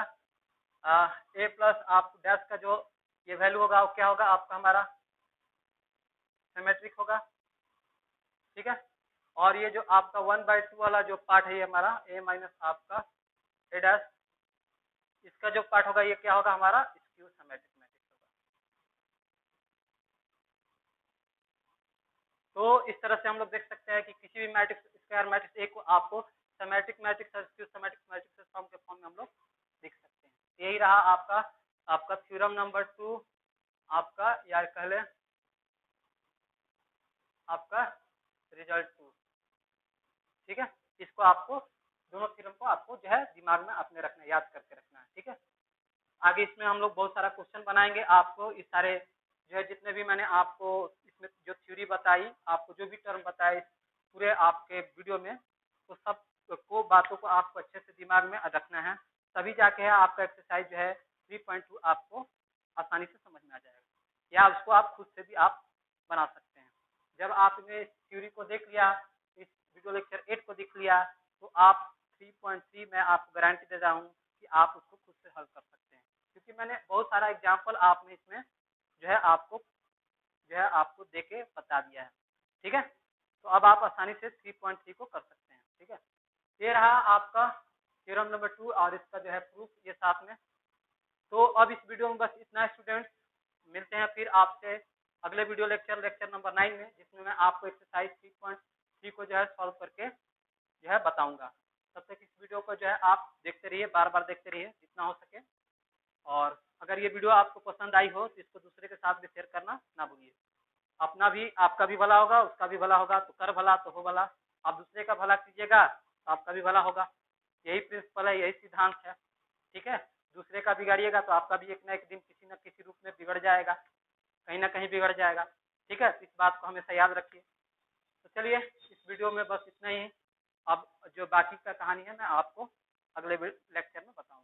ए प्लस आप डैश का जो ये वैल्यू होगा वो क्या होगा, आपका हमारा सिमेट्रिक होगा। ठीक है, और ये जो आपका 1/2 वाला जो पार्ट है ये हमारा ए माइनस आपका ए डैश, इसका जो पार्ट होगा ये क्या होगा, हमारा स्क्यू सिमेट्रिक मैट्रिक्स होगा। तो इस तरह से हम लोग देख सकते हैं कि किसी भी मैट्रिक्स स्क्वायर मैट्रिक्स ए को आपको सिमेट्रिक मैट्रिक्स और स्क्यू सिमेट्रिक मैट्रिक्स के सम के फॉर्म में हम लोग लिख सकते हैं। यही रहा आपका थ्योरम नंबर 2 आपका, या कह लें आपका रिजल्ट 2। ठीक है, इसको आपको जो है दिमाग में अपने रखना है, याद करके रखना है। ठीक है, आगे इसमें हम लोग बहुत सारा क्वेश्चन बनाएंगे। आपको इस सारे जो है जितने भी मैंने आपको इसमें जो थ्योरी बताई, आपको जो भी टर्म बताए इस पूरे आपके वीडियो में, तो सब को बातों को आपको अच्छे से दिमाग में रखना है, तभी जाके है आपका एक्सरसाइज जो है 3.2 आपको आसानी से समझ में आ जाएगा, या उसको आप खुद से भी आप बना सकते हैं। जब आपने थ्योरी को देख लिया, इस वीडियो लेक्चर 8 को देख लिया, तो आप 3.3 में आपको गारंटी दे रहा हूँ कि आप उसको खुद से हल कर सकते हैं, क्योंकि मैंने बहुत सारा एग्जाम्पल आपने इसमें जो है आपको दे के बता दिया है। ठीक है, तो अब आप आसानी से 3.3 को कर सकते हैं। ठीक है, ये रहा आपका थ्योरम नंबर 2 और इसका जो है प्रूफ ये साथ में। तो अब इस वीडियो में बस इतना स्टूडेंट्स, मिलते हैं फिर आपसे अगले वीडियो लेक्चर नंबर 9 में, जिसमें मैं आपको एक्सरसाइज 3.3 को जो है सॉल्व करके जो है बताऊंगा। तब तक इस वीडियो को जो है आप देखते रहिए, बार बार देखते रहिए जितना हो सके, और अगर ये वीडियो आपको पसंद आई हो तो इसको दूसरे के साथ भी शेयर करना ना भूलिए। अपना भी, आपका भी भला होगा, उसका भी भला होगा, तो कर भला तो हो भला। आप दूसरे का भला कीजिएगा तो आपका भी भला होगा। यही प्रिंसिपल है, यही सिद्धांत है। ठीक है, दूसरे का बिगाड़िएगा तो आपका भी एक ना एक दिन किसी न किसी रूप में बिगड़ जाएगा, कहीं ना कहीं बिगड़ जाएगा। ठीक है, इस बात को हमेशा याद रखिए। तो चलिए, इस वीडियो में बस इतना ही। अब जो बाकी का कहानी है मैं आपको अगले लेक्चर में बताऊंगा।